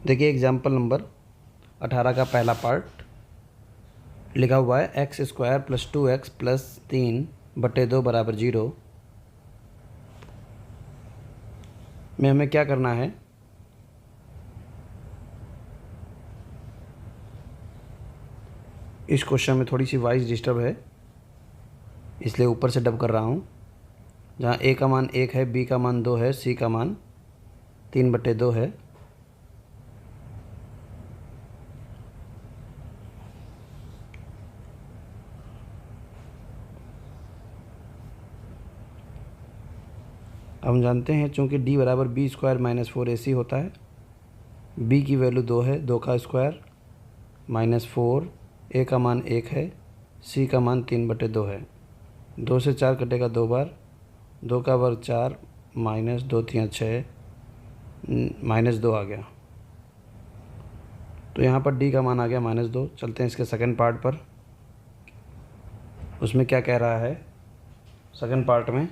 देखिए example number 18 का पहला पार्ट लिखा हुआ है x square plus 2x plus 3/2 बराबर 0 में हमें क्या करना है। इस क्वेश्चन में थोड़ी सी वॉइस डिस्टर्ब है, इसलिए ऊपर से डब कर रहा हूँ। जहाँ ए का मान 1 है, बी का मान 2 है, सी का मान 3/2 है। हम जानते हैं चूँकि d बराबर बी स्क्वायर माइनस 4ac होता है। b की वैल्यू 2 है, 2 का स्क्वायर माइनस 4, a का मान 1 है, c का मान 3/2 है। 2 से 4 कटेगा 2 बार, 2 का वर्ग 4 माइनस 2 3 6 माइनस 2 आ गया। तो यहाँ पर d का मान आ गया -2। चलते हैं इसके सेकंड पार्ट पर। उसमें क्या कह रहा है सेकंड पार्ट में।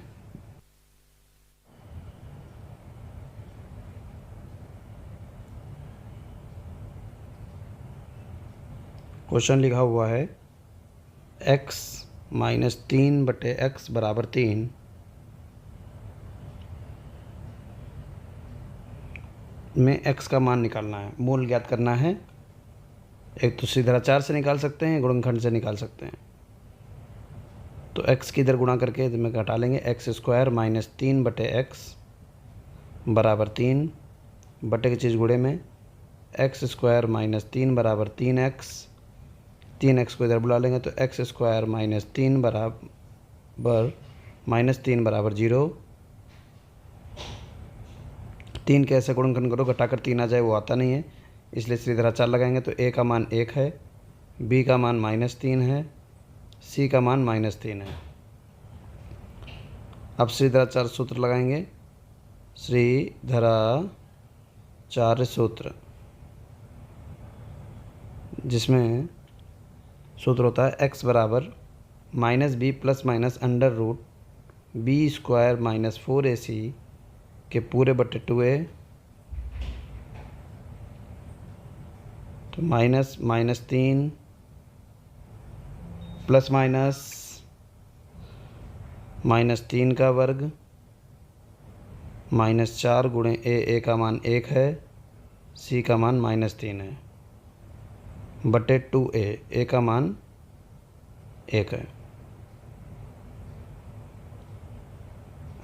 क्वेश्चन लिखा हुआ है x माइनस 3/x बराबर 3 में x का मान निकालना है, मूल ज्ञात करना है। एक तो सीधाचार से निकाल सकते हैं, गुणनखंड से निकाल सकते हैं। तो x की इधर गुणा करके इधर में घटा लेंगे। एक्स स्क्वायर माइनस 3/x बराबर 3 बटे की चीज़ गुणे में एक्स स्क्वायर माइनस 3 बराबर 3x, 3x को इधर बुला लेंगे तो एक्स स्क्वायर माइनस 3 बराबर -3 बराबर 0। 3 कैसे गुणनखंड करो, घटाकर 3 आ जाए वो आता नहीं है, इसलिए सीधाचार लगाएंगे। तो a का मान 1 है, b का मान -3 है, c का मान -3 है। अब सीधाचार सूत्र लगाएंगे। सीधाचार सूत्र, जिसमें सूत्र होता है x बराबर -b plus minus under root b square minus 4ac के पूरे बटे 2a, तो -3 प्लस -3 का वर्ग -4 गुणे a का मान 1 है, c का मान -3 है, बटे 2a, a का मान 1 है।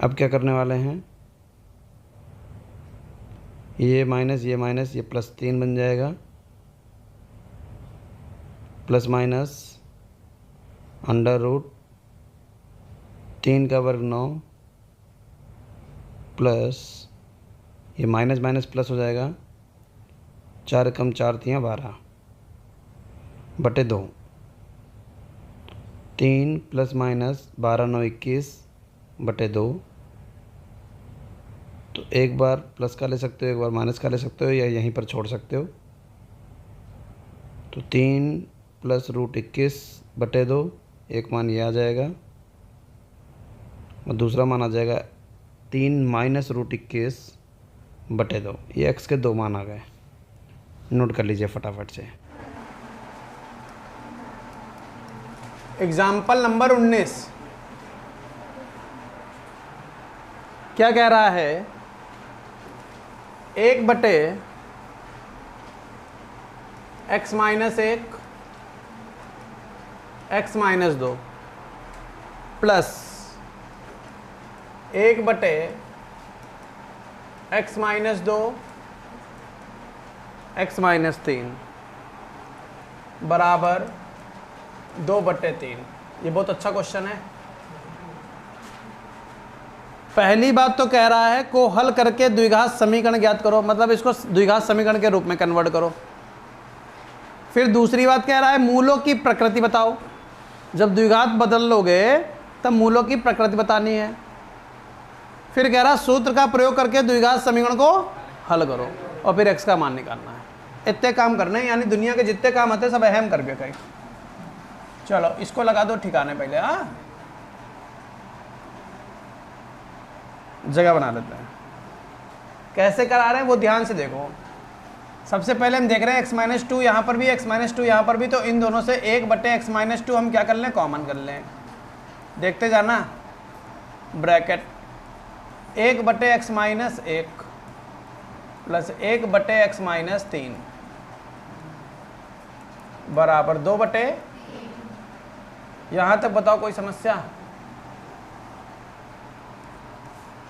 अब क्या करने वाले हैं, ये माइनस ये प्लस 3 बन जाएगा, प्लस माइनस अंडर रूट 3 का वर्ग 9 प्लस ये माइनस माइनस प्लस हो जाएगा, 4 कम 4 3 12 बटे 2, 3 प्लस माइनस 12 9 21 बटे 2। तो एक बार प्लस का ले सकते हो, एक बार माइनस का ले सकते हो, या यहीं पर छोड़ सकते हो। तो 3 प्लस रूट 21 बटे 2, एक मान ये आ जाएगा और दूसरा मान आ जाएगा 3 माइनस रूट 21 बटे 2। ये x के 2 मान आ गए, नोट कर लीजिए फटाफट से। एग्जाम्पल नंबर 19 क्या कह रहा है, 1/x minus 1 x minus 2 plus 1/x minus 2 x minus 3 बराबर 2/3। ये बहुत अच्छा क्वेश्चन है। पहली बात तो कह रहा है को हल करके द्विघात समीकरण ज्ञात करो, मतलब इसको द्विघात समीकरण के रूप में कन्वर्ट करो। फिर दूसरी बात कह रहा है मूलों की प्रकृति बताओ। जब द्विघात बदल लोगे तब मूलों की प्रकृति बतानी है। फिर कह रहा सूत्र का प्रयोग करके द्विघात समीकरण को हल करो और फिर x का मान निकालना है। इतने काम करने, यानी दुनिया के जितने काम आते सब अहम करके कहीं। चलो इसको लगा दो ठिकाने पहले, हाँ जगह बना लेते हैं। कैसे करा रहे हैं वो ध्यान से देखो। सबसे पहले हम देख रहे हैं x-2 यहाँ पर भी, x-2 यहाँ पर भी, तो इन दोनों से 1/x-2 हम क्या कर लें, कॉमन कर लें। देखते जाना, ब्रैकेट 1/x-1 प्लस 1/x-3 बराबर 2/, यहाँ तक बताओ कोई समस्या?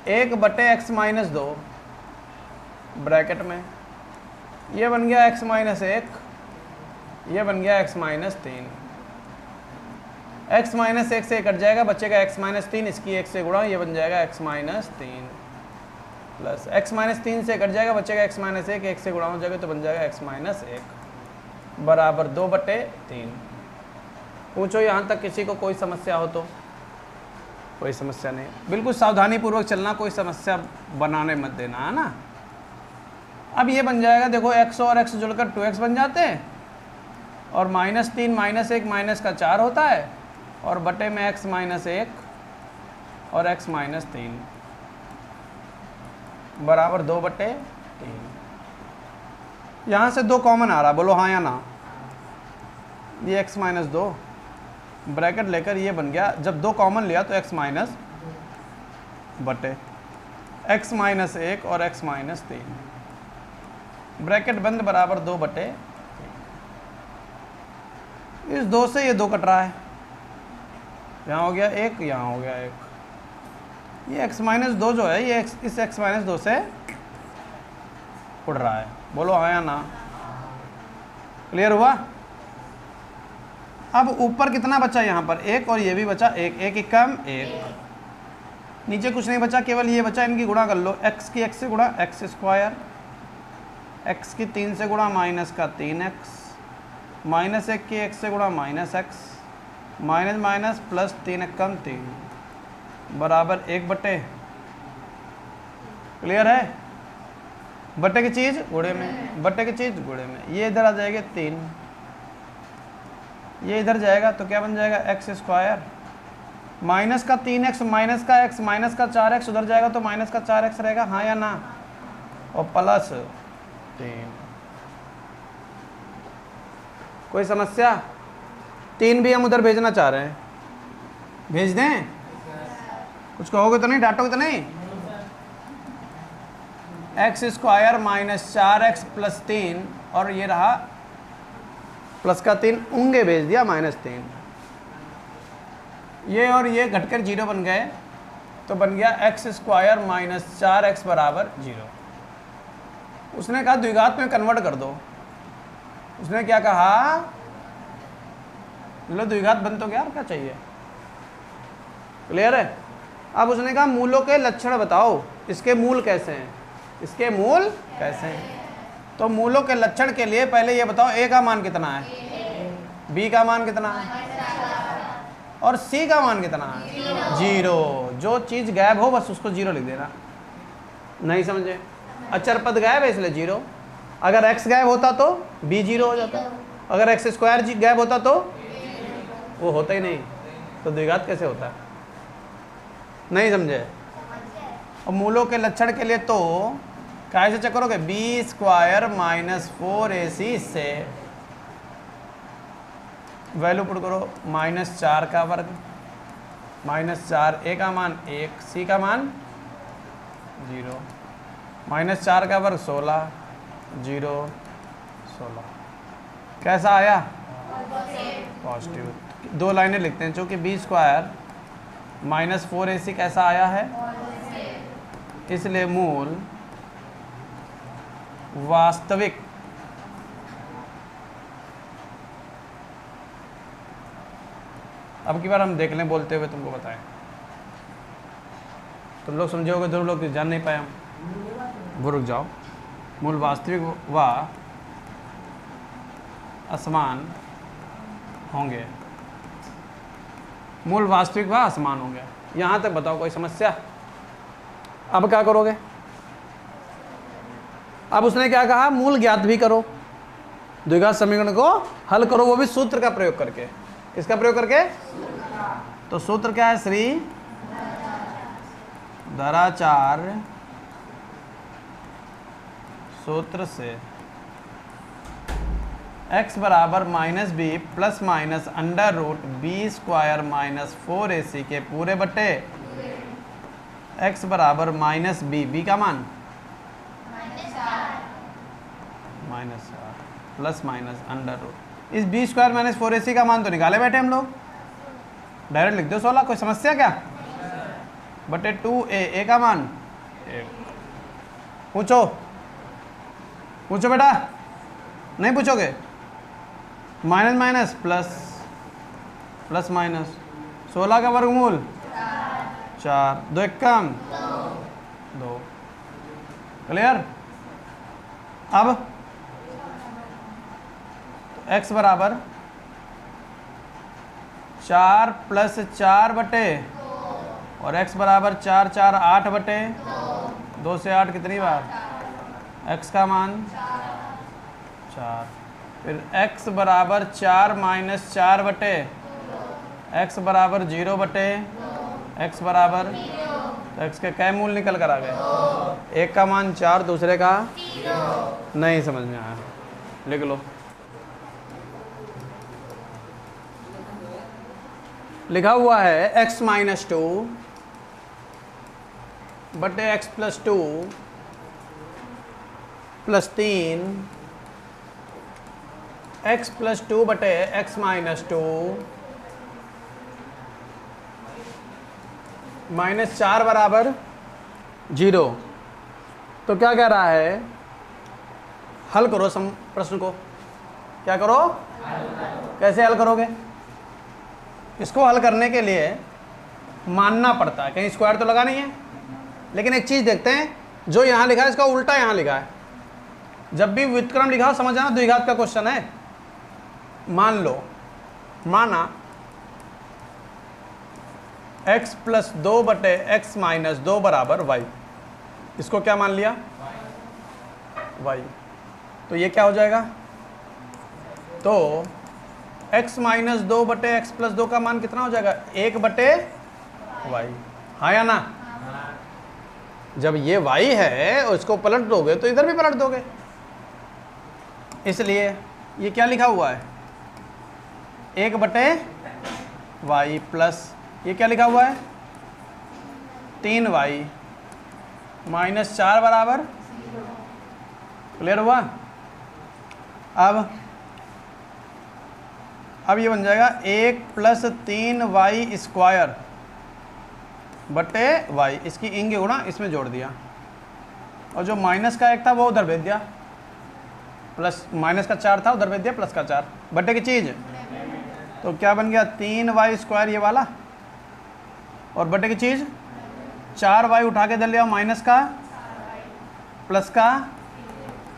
1/x-2 ब्रैकेट में, ये बन गया x-1, ये बन गया x-3। x-1 से कट जाएगा, बचेगा x-3, इसकी 1 से गुणा, ये बन जाएगा x-3 प्लस x-3 से कट जाएगा, बचेगा x-1, 1 से गुणा हो जाएगा तो बन जाएगा x-1 बराबर 2/3। पूछो यहाँ तक किसी को कोई समस्या हो तो? कोई समस्या नहीं, बिल्कुल सावधानी पूर्वक चलना, कोई समस्या बनाने मत देना, है ना। अब ये बन जाएगा, देखो x और x जुड़कर 2x बन जाते हैं, और -3 -1 माइनस का 4 होता है, और बटे में x-1 और x-3 बराबर 2/3। यहाँ से 2 कॉमन आ रहा, बोलो हाँ या ना? ये x-2 ब्रैकेट लेकर ये बन गया, जब 2 कॉमन लिया तो x- बटे x-1 और x-3 ब्रैकेट बंद बराबर 2/3। इस 2 से ये 2 कट रहा है, यहाँ हो गया 1, यहाँ हो गया 1। ये x-2 जो है ये इस x-2 से उड़ रहा है, बोलो हाँ या ना? क्लियर हुआ? अब ऊपर कितना बचा, यहाँ पर 1 और ये भी बचा 1, 1 कम 1, नीचे कुछ नहीं बचा, केवल ये बचा, इनकी गुणा कर लो, x की x से गुणा x स्क्वायर, x की 3 से गुणा माइनस का 3x, -1 की x से गुणा -x, माइनस माइनस प्लस 3 कम 3 बराबर 1/। क्लियर है? बटे की चीज़ गुणे में, बटे की चीज़ गुणे में, ये इधर आ जाएगा 3, ये इधर जाएगा तो क्या बन जाएगा x² माइनस का 3x माइनस का x माइनस का 4x उधर जाएगा तो माइनस का 4x रहेगा, हाँ या ना? और प्लस 3। कोई समस्या? 3 भी हम उधर भेजना चाह रहे हैं, भेज दें? कुछ कहोगे तो नहीं, डांटोगे तो नहीं? x² - 4x + 3 और ये रहा प्लस का 3, ऊँगे भेज दिया -3। ये और ये घटकर 0 बन गए तो बन गया x² - 4x बराबर 0। उसने कहा द्विघात में कन्वर्ट कर दो। उसने क्या कहा? लो द्विघात बन तो गया, और क्या चाहिए? क्लियर है? अब उसने कहा मूलों के लक्षण बताओ, इसके मूल कैसे हैं, इसके मूल कैसे हैं। तो मूलों के लक्षण के लिए पहले ये बताओ a का मान कितना है, b का मान कितना है और c का मान कितना है? 0। जो चीज़ गायब हो बस उसको 0 लिख देना। नहीं समझे? अचर पद गायब है इसलिए 0। अगर x गायब होता तो b 0 हो जाता, अगर x² गायब होता तो वो होता ही नहीं, तो द्विघात कैसे होता है? नहीं समझे? और मूलों के लक्षण के लिए तो कैसे चेक करोगे? b² - 4ac से वैल्यू पुट करो, -4 का वर्ग, -4 a का मान 1, c का मान 0, -4 का वर्ग 16, 0 16। कैसा आया? पॉजिटिव। 2 लाइनें लिखते हैं, चूँकि b² - 4ac कैसा आया है? इसलिए मूल वास्तविक अब की बार हम देख लें बोलते हुए, तुमको बताएं। तुम लोग समझे होगे, दो लोग जान नहीं पाए हम, वो रुक जाओ। मूल वास्तविक व असमान होंगे, मूल वास्तविक व असमान होंगे। यहाँ तक बताओ कोई समस्या? अब क्या करोगे? अब उसने क्या कहा? मूल ज्ञात भी करो, द्विघात समीकरण को हल करो, वो भी सूत्र का प्रयोग करके। किसका प्रयोग करके? तो सूत्र क्या है? श्री धराचार्य सूत्र से x बराबर minus b plus minus under root b square minus 4ac के पूरे बटे x बराबर माइनस बी का मान minus plus minus under root इस बी स्क्वायर माइनस 4ac का मान तो निकाले बैठे हम लोग, डायरेक्ट लिख दो 16। कोई समस्या क्या? बटे 2a का मान 1। पूछो पूछो बेटा, नहीं पूछोगे? Minus minus plus, plus minus 16 का वर्गमूल 4, 2 एक कम 2। क्लियर? अब x बराबर 4 प्लस 4 बटे और x बराबर 4 4 8 बटे 2 से 8 कितनी बार? x का मान 4। फिर x बराबर 4 माइनस 4 बटे x बराबर 0 बटे x बराबर, तो x के कै मूल निकल कर आ गए? एक का मान 4, दूसरे का नहीं समझ में आया, लिख लो। लिखा हुआ है x माइनस 2 बटे x plus 2 plus 3 x plus 2 बटे x माइनस 2 माइनस 4 बराबर 0। तो क्या कह रहा है? हल करो प्रश्न को। क्या करो? कैसे हल करोगे? इसको हल करने के लिए मानना पड़ता है, कहीं स्क्वायर तो लगा नहीं है। लेकिन एक चीज़ देखते हैं, जो यहाँ लिखा है इसका उल्टा यहाँ लिखा है। जब भी व्युत्क्रम लिखा हो समझ आना द्विघात का क्वेश्चन है। मान लो, माना x प्लस 2 बटे x माइनस 2 बराबर y। इसको क्या मान लिया? y। तो ये क्या हो जाएगा? तो x माइनस 2 बटे x प्लस 2 का मान कितना हो जाएगा? 1 बटे y। हाँ या ना? जब ये y है और इसको पलट दोगे तो इधर भी पलट दोगे। इसलिए ये क्या लिखा हुआ है? 1 बटे y प्लस ये क्या लिखा हुआ है? 3y माइनस 4 बराबर। क्लियर हुआ? अब ये बन जाएगा 1 प्लस 3y स्क्वायर बटे y। इसकी इंग गुणा इसमें जोड़ दिया और जो माइनस का 1 था वो उधर भेज दिया, प्लस माइनस का 4 था उधर भेज दिया प्लस का 4 बटे की चीज़। तो क्या बन गया? 3y स्क्वायर ये वाला और बटे की चीज़ 4y उठा के दे लिया माइनस का प्लस का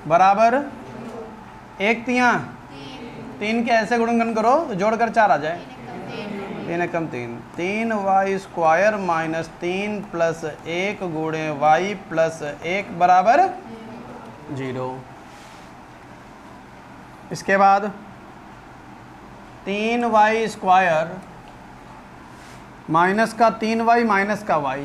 बराबर 1 तियाँ 3 के ऐसे गुणनखंड करो तो जोड़कर 4 आ जाए। 3 एकम 3, 3y स्क्वायर माइनस 3 प्लस 1 गुणे y प्लस 1 बराबर 0। इसके बाद 3y स्क्वायर माइनस का 3y माइनस का y,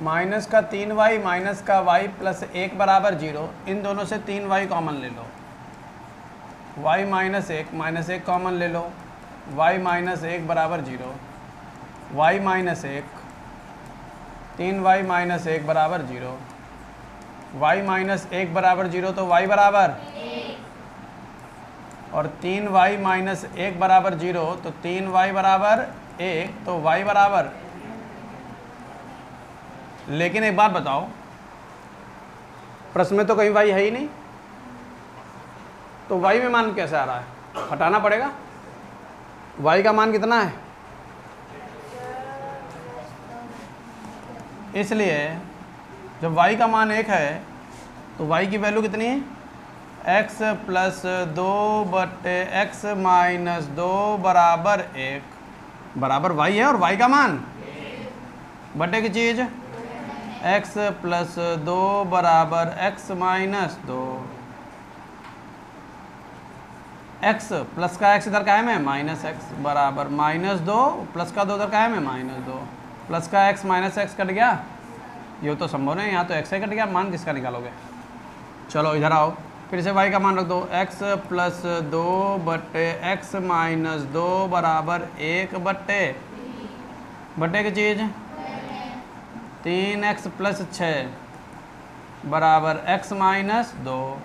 माइनस का 3y माइनस का y प्लस 1 बराबर 0। इन दोनों से 3y कॉमन ले लो, y माइनस 1 कॉमन ले लो, y माइनस 1 बराबर 0, y माइनस 1, 3y माइनस 1 बराबर 0, y माइनस 1 बराबर 0 तो y बराबर 1 और 3y माइनस 1 बराबर 0 तो 3y बराबर 1 तो y बराबर। लेकिन एक बात बताओ, प्रश्न में तो कहीं y है ही नहीं, तो y में मान कैसे आ रहा है? हटाना पड़ेगा। y का मान कितना है? इसलिए जब y का मान 1 है तो y की वैल्यू कितनी है? x प्लस 2 बटे x माइनस 2 बराबर 1 बराबर y है और y का मान बटे की चीज़ x प्लस 2 बराबर x माइनस 2, x प्लस का x इधर का है में माइनस x बराबर माइनस 2 प्लस का 2 इधर का है में माइनस 2 प्लस का x माइनस x कट गया। ये तो संभव नहीं, यहाँ तो x ही कट गया। मान किसका निकालोगे? चलो इधर आओ, फिर से y का मान रख दो, x प्लस 2 बटे x माइनस 2 बराबर 1 बटे की चीज़ 3x प्लस 6 बराबर x माइनस 2।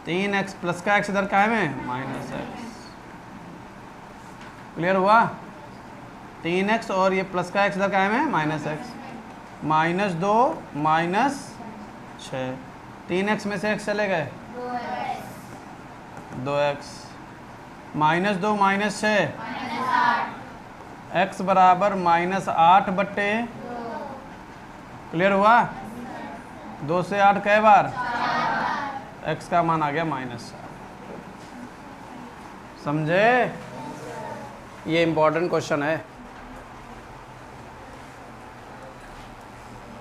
3x प्लस का x इधर का है में माइनस x। क्लियर हुआ? 3x और ये प्लस का x इधर का है में minus x। Minus 2 minus 6, 3x में से x चले गए 2x माइनस 2 माइनस 6 x बराबर माइनस 8 बट्टे। क्लियर हुआ? 2 से 8 कई बार? x का मान आ गया माइनस 4। समझे? ये इंपॉर्टेंट क्वेश्चन है।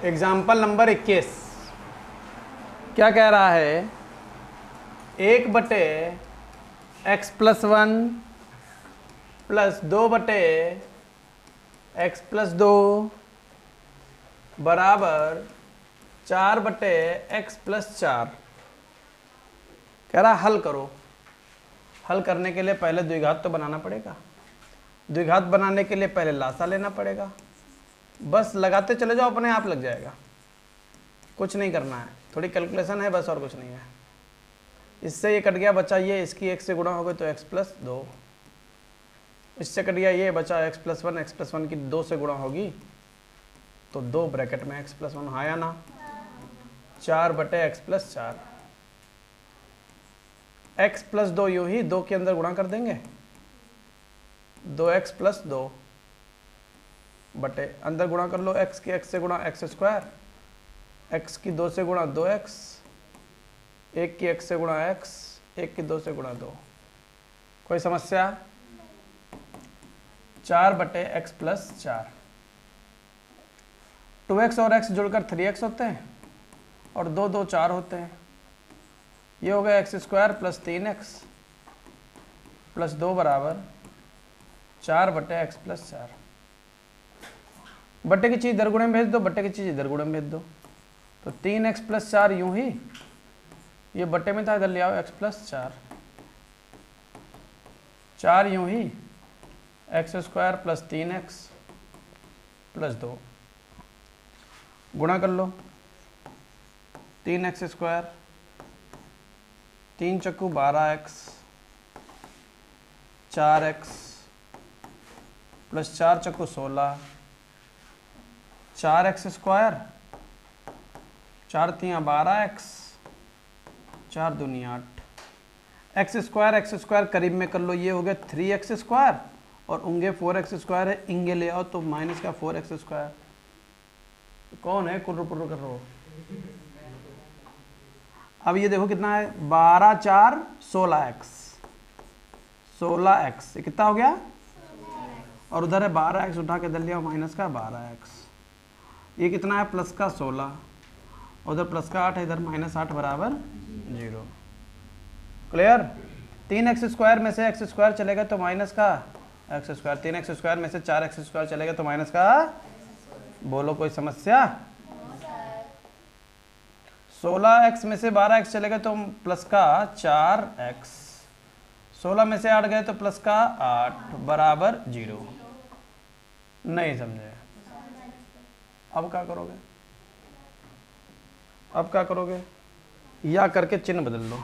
एग्जाम्पल नंबर 21 क्या कह रहा है? 1 बटे x प्लस 1 प्लस 2 बटे x प्लस 2 बराबर 4 बटे x प्लस 4। कह रहा हल करो। हल करने के लिए पहले द्विघात तो बनाना पड़ेगा। द्विघात बनाने के लिए पहले लासा लेना पड़ेगा। बस लगाते चले जाओ, अपने आप लग जाएगा, कुछ नहीं करना है, थोड़ी कैलकुलेशन है बस, और कुछ नहीं है। इससे ये कट गया, बचा ये, इसकी 1 से गुणा हो गई तो x प्लस 2। इससे कट गया ये, बचा x प्लस 1, x प्लस 1 की 2 से गुणा होगी तो 2 ब्रैकेट में x प्लस 1, हाँ या ना? 4 बटे x प्लस 4। x प्लस 2 यूँ ही 2 के अंदर गुणा कर देंगे, 2x प्लस 2 बटे अंदर गुणा कर लो, x की x से गुणा x स्क्वायर, x की 2 से गुणा 2x, 1 की x से गुणा x, 1 की 2 से गुणा 2। कोई समस्या? 4 बटे x प्लस 4। 2x और x जुड़कर 3x होते हैं और 2 2 4 होते हैं। ये हो गया x square plus 3x plus 2 बराबर 4 बटे x प्लस 4। बट्टे की चीज़ इधर गुणे में भेज दो, बट्टे की चीज़ इधर गुणे में भेज दो, तो 3x प्लस 4 यूँ ही, ये बट्टे में था इधर ले आओ x प्लस 4, 4 यूँ ही x square plus 3x plus 2 गुणा कर लो, 3x स्क्वायर, 3 चक्कू 12x, 4x प्लस 4 चक्कू 16, 4x स्क्वायर, 4 तियाँ 12x, 4 दूनी 8, x स्क्वायर करीब में कर लो, ये हो गया 3x स्क्वायर और उंगे 4x स्क्वायर है, इंगे ले आओ तो माइनस का 4x स्क्वायर। कौन है कुर्र पुर्र कर रहा हो? अब ये देखो कितना है, 12 4 16x, 16x ये कितना हो गया? और उधर है 12x, उठा के दल लिया माइनस का 12x, ये कितना है? प्लस का 16, उधर प्लस का 8 है, इधर माइनस 8 बराबर 0। क्लियर? 3x स्क्वायर में से x स्क्वायर चलेगा तो माइनस का x स्क्वायर, 3x स्क्वायर में से 4x स्क्वायर चलेगा तो माइनस का। बोलो कोई समस्या? 16x में से 12x चलेगा तो प्लस का 4x, 16 में से 8 गए तो प्लस का 8 बराबर 0। नहीं समझे? अब क्या करोगे? अब क्या करोगे? या करके चिन्ह बदल लो,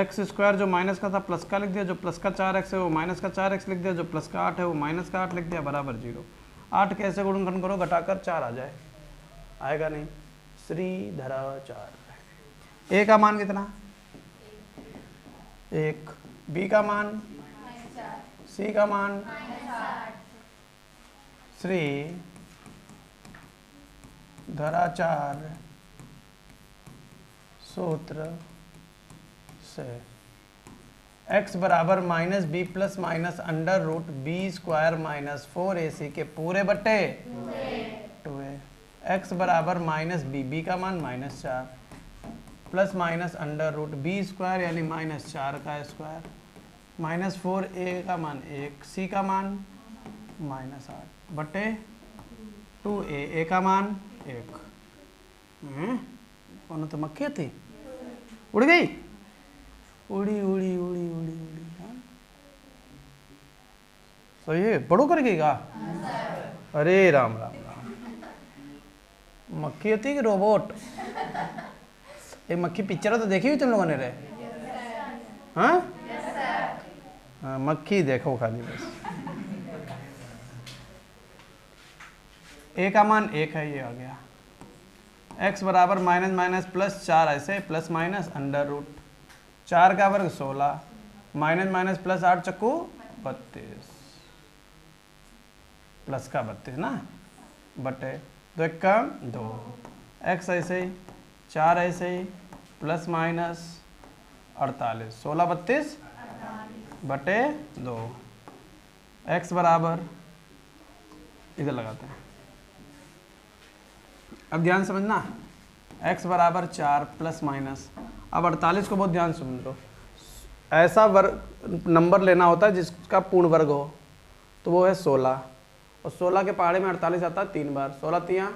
एक्स स्क्वायर जो माइनस का था प्लस का लिख दिया, जो प्लस का 4x है वो माइनस का 4x लिख दिया, जो प्लस का 8 है वो माइनस का 8 लिख दिया, बराबर 0। 8 कैसे गुणनखंड करो? घटाकर 4 आ जाए, आएगा नहीं? श्रीधराचार्य। ए का मान कितना? 1, बी का मान, सी का मान, श्री धराचार्य सूत्र से x बराबर minus b plus minus under root b square minus 4ac के पूरे बट्टे 2a, x बराबर माइनस बी का मान minus 4 plus minus under root b square यानी माइनस 4 का स्क्वायर माइनस 4a का मान 1, c का मान माइनस 8 बटे 2a, a का मान 1। कौन तो मक्खी थी, उड़ गई, उड़ी उड़ी उड़ी उड़ी उड़ी। हाँ सही है, बड़ो कर गई का। अरे राम राम राम, मक्खी होती कि रोबोट? एक मक्खी पिक्चर तो देखी हुई तुम लोगों ने रे? हाँ हाँ, मक्खी देखो खाली बस। ए का मान 1 है, ये आ गया। x बराबर माइनस माइनस प्लस 4, ऐसे प्लस माइनस अंडर रूट 4 का वर्ग 16, माइनस माइनस प्लस 8 चक्कू 32, प्लस का 32 ना, बटे 2 1 का 2, x ऐसे ही 4 ऐसे ही प्लस माइनस 48, 16 32 बटे 2, x बराबर, इधर लगाते हैं। अब ध्यान समझना, x बराबर 4 प्लस माइनस, अब 48 को बहुत ध्यान समझ लो। ऐसा वर्ग नंबर लेना होता है जिसका पूर्ण वर्ग हो, तो वो है 16, और 16 के पहाड़े में 48 आता है 3 बार, 16 3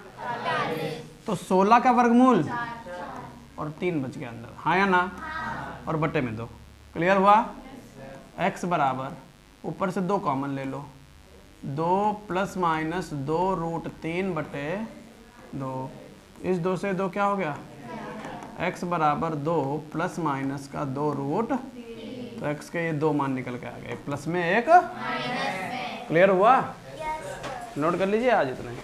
तो 16 का वर्गमूल और 3 बच गया अंदर, हाँ या ना, और बटे में 2। क्लियर हुआ? x बराबर, ऊपर से 2 कॉमन ले लो, 2 प्लस माइनस 2 रूट 3 बटे 2, इस 2 से 2 क्या हो गया, x बराबर 2 प्लस माइनस का 2 रूट, तो x के ये 2 मान निकल के आ गए, प्लस में 1 क्लियर हुआ? नोट कर लीजिए आज इतना ही।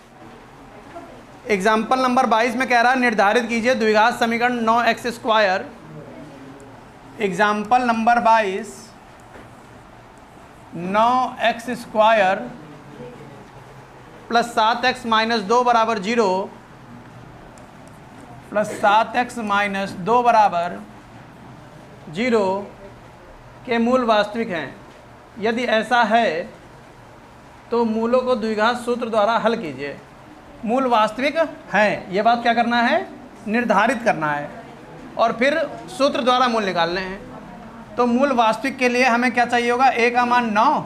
एग्जाम्पल नंबर 22 में कह रहा है निर्धारित कीजिए द्विघात समीकरण 9x square. Example number 22, 9x square plus 7x minus 2 बराबर 0 प्लस 7x माइनस 2 बराबर 0 के मूल वास्तविक हैं। यदि ऐसा है तो मूलों को द्विघात सूत्र द्वारा हल कीजिए। मूल वास्तविक हैं, ये बात क्या करना है, निर्धारित करना है, और फिर सूत्र द्वारा मूल निकालने हैं। तो मूल वास्तविक के लिए हमें क्या चाहिए होगा, a का मान 9,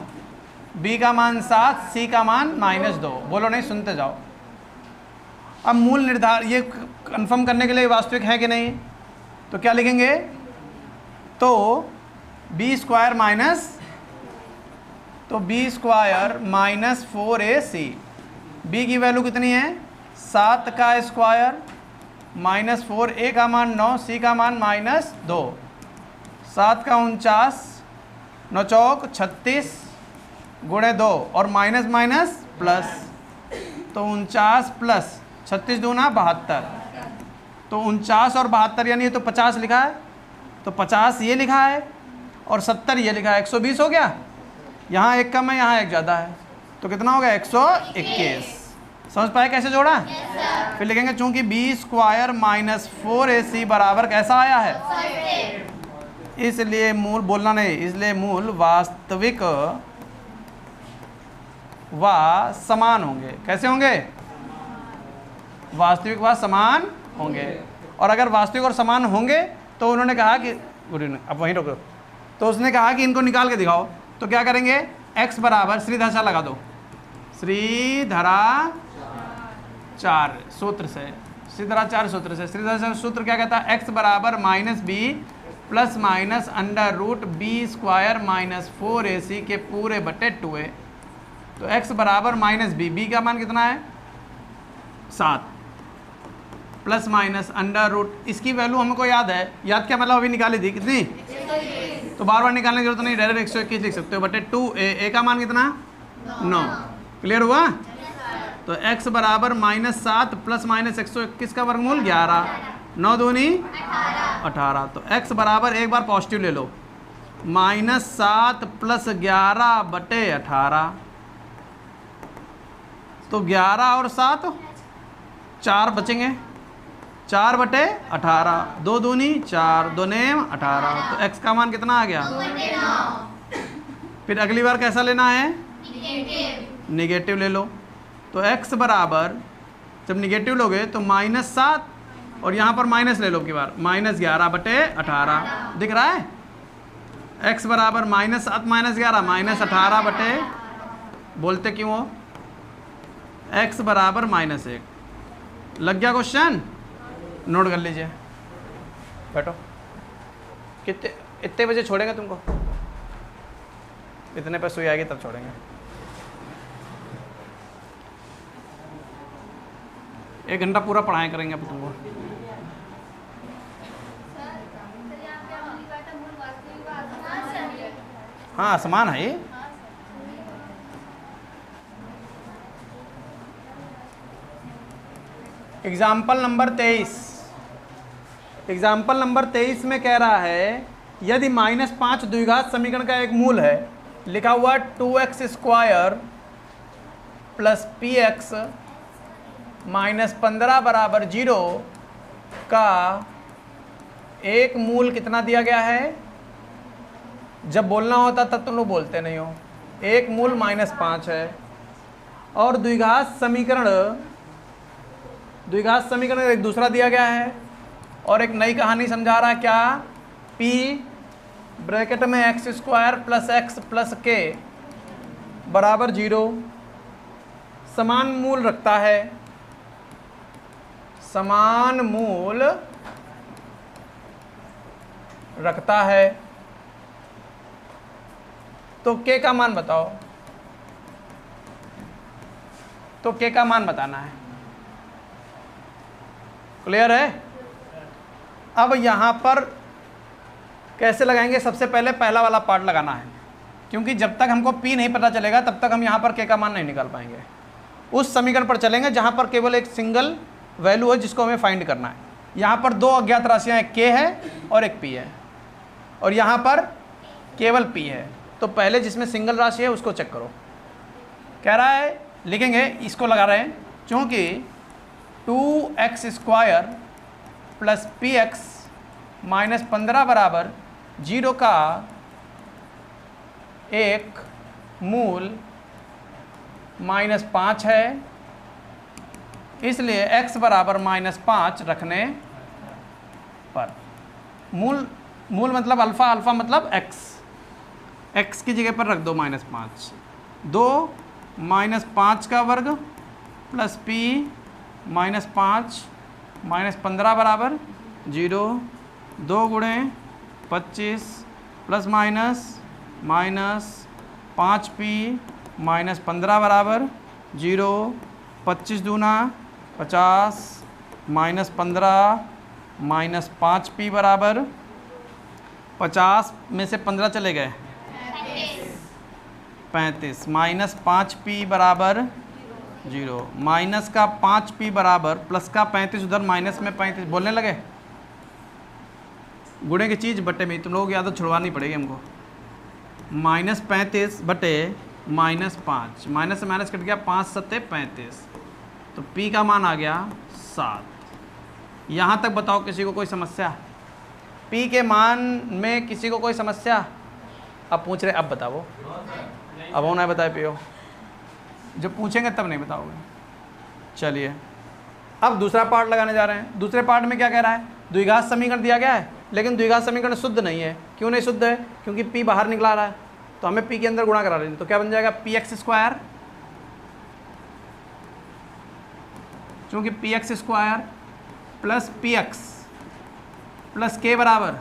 b का मान 7, c का मान -2। बोलो नहीं, सुनते जाओ। अब मूल निर्धारण ये कंफर्म करने के लिए वास्तविक है कि नहीं, तो क्या लिखेंगे, तो b square minus 4ac, b की वैल्यू कितनी है, 7 का स्क्वायर माइनस 4, a का मान 9, c का मान -2, 7 का 49, 9 चौक 36 गुणे 2, और माइनस माइनस प्लस, तो 49 प्लस 36 दूना 72, तो 49 और 72 यानी ये तो 50 लिखा है, तो 50 ये लिखा है और 70 ये लिखा है, 120 हो गया। यहाँ एक कम है, यहाँ एक ज़्यादा है, तो कितना हो गया, 121। समझ पाए कैसे जोड़ा? yes, फिर लिखेंगे चूंकि b स्क्वायर माइनस 4ac बराबर कैसा आया है, इसलिए मूल, बोलना नहीं, इसलिए मूल वास्तविक व समान होंगे। कैसे होंगे, वास्तविक व समान होंगे। और अगर वास्तविक और समान होंगे तो उन्होंने कहा कि, अब वहीं रोको, तो उसने कहा कि इनको निकाल के दिखाओ। तो क्या करेंगे, x बराबर श्रीधरा लगा दो, श्रीधरा 4 सूत्र से, श्रीधरा 4 सूत्र से, श्रीधरा सूत्र क्या कहता है, x बराबर minus b plus minus under root b square minus 4ac के पूरे बटे 2a। तो x बराबर माइनस बी, बी का मान कितना है 7, प्लस माइनस अंडर रूट, इसकी वैल्यू हमको याद है, याद क्या मतलब अभी निकाली थी कितनी, तो बार बार निकालने की जरूरत नहीं, डायरेक्ट 121 लिख सकते हो, बटे 2a, a का मान कितना 9। क्लियर हुआ? तो x बराबर -7 प्लस माइनस 121 का वर्गमूल 11, 9 दूनी 18। तो x बराबर, एक बार पॉजिटिव ले लो, -7 प्लस 11 बटे 18, तो 11 और 7 4 बचेंगे, 4 बटे 18, 2 दूनी 4, 2 नेम 18। तो x का मान कितना आ गया, 2/9। फिर अगली बार कैसा लेना है, निगेटिव ले लो। तो x बराबर, जब निगेटिव लोगे तो -7 और यहाँ पर माइनस ले लो की बार, -11 बटे 18 दिख रहा है। x बराबर -7 -11 -18 बटे, बोलते क्यों हो, x बराबर -1। लग गया क्वेश्चन, नोट कर लीजिए। बैठो। कितने इतने बजे छोड़ेंगे तुमको? इतने पे सुई आएगी तब छोड़ेंगे। एक घंटा पूरा पढ़ाई करेंगे अब तुमको। हाँ आसमान है ये। Example number 23। एग्जाम्पल नंबर 23 में कह रहा है यदि -5 द्विघात समीकरण का एक मूल है, लिखा हुआ 2x² प्लस px -15 बराबर 0 का एक मूल कितना दिया गया है? जब बोलना होता तब तुम लोग बोलते नहीं हो। एक मूल -5 है और द्विघात समीकरण एक दूसरा दिया गया है और एक नई कहानी समझा रहा है। क्या? p ब्रैकेट में x² plus x plus k बराबर 0 समान मूल रखता है। समान मूल रखता है तो k का मान बताओ। तो k का मान बताना है। क्लियर है? अब यहां पर कैसे लगाएंगे? सबसे पहले पहला वाला पार्ट लगाना है, क्योंकि जब तक हमको p नहीं पता चलेगा तब तक हम यहां पर k का मान नहीं निकाल पाएंगे। उस समीकरण पर चलेंगे जहां पर केवल एक सिंगल वैल्यू है जिसको हमें फाइंड करना है। यहां पर दो अज्ञात राशियां, एक k है और एक p है, और यहां पर केवल p है। तो पहले जिसमें सिंगल राशि है उसको चेक करो। कह रहा है, लिखेंगे, इसको लगा रहे हैं, चूंकि 2x² प्लस px -15 बराबर 0 का एक मूल -5 है, इसलिए x बराबर -5 रखने पर मूल मतलब अल्फ़ा, अल्फ़ा मतलब x की जगह पर रख दो -5। 2 -5 का वर्ग प्लस p -5 -15 बराबर 0। 2 गुणे 25 प्लस माइनस 5p -15 बराबर 0। 25 दूना 50 -15 -5p बराबर 50 में से 15 चले गए 35 -5p बराबर 0। माइनस का 5p बराबर प्लस का 35, उधर माइनस में 35। बोलने लगे गुणे की चीज़ बटे में, तुम लोगों की आदत छुड़वानी पड़ेगी हमको। -35 बटे -5, माइनस से माइनस कट गया, 5 सत्ते 35, तो p का मान आ गया 7। यहाँ तक बताओ किसी को कोई समस्या? p के मान में किसी को कोई समस्या? अब पूछ रहे, अब बताओ। अब वो नहीं बताए पियो, जब पूछेंगे तब नहीं बताओगे। चलिए अब दूसरा पार्ट लगाने जा रहे हैं। दूसरे पार्ट में क्या कह रहा है? द्विघात समीकरण दिया गया है, लेकिन द्विघात समीकरण शुद्ध नहीं है। क्यों नहीं शुद्ध है? क्योंकि p बाहर निकला रहा है, तो हमें p के अंदर गुणा करा लेंगे। तो क्या बन जाएगा? px², चूंकि px² plus px plus k बराबर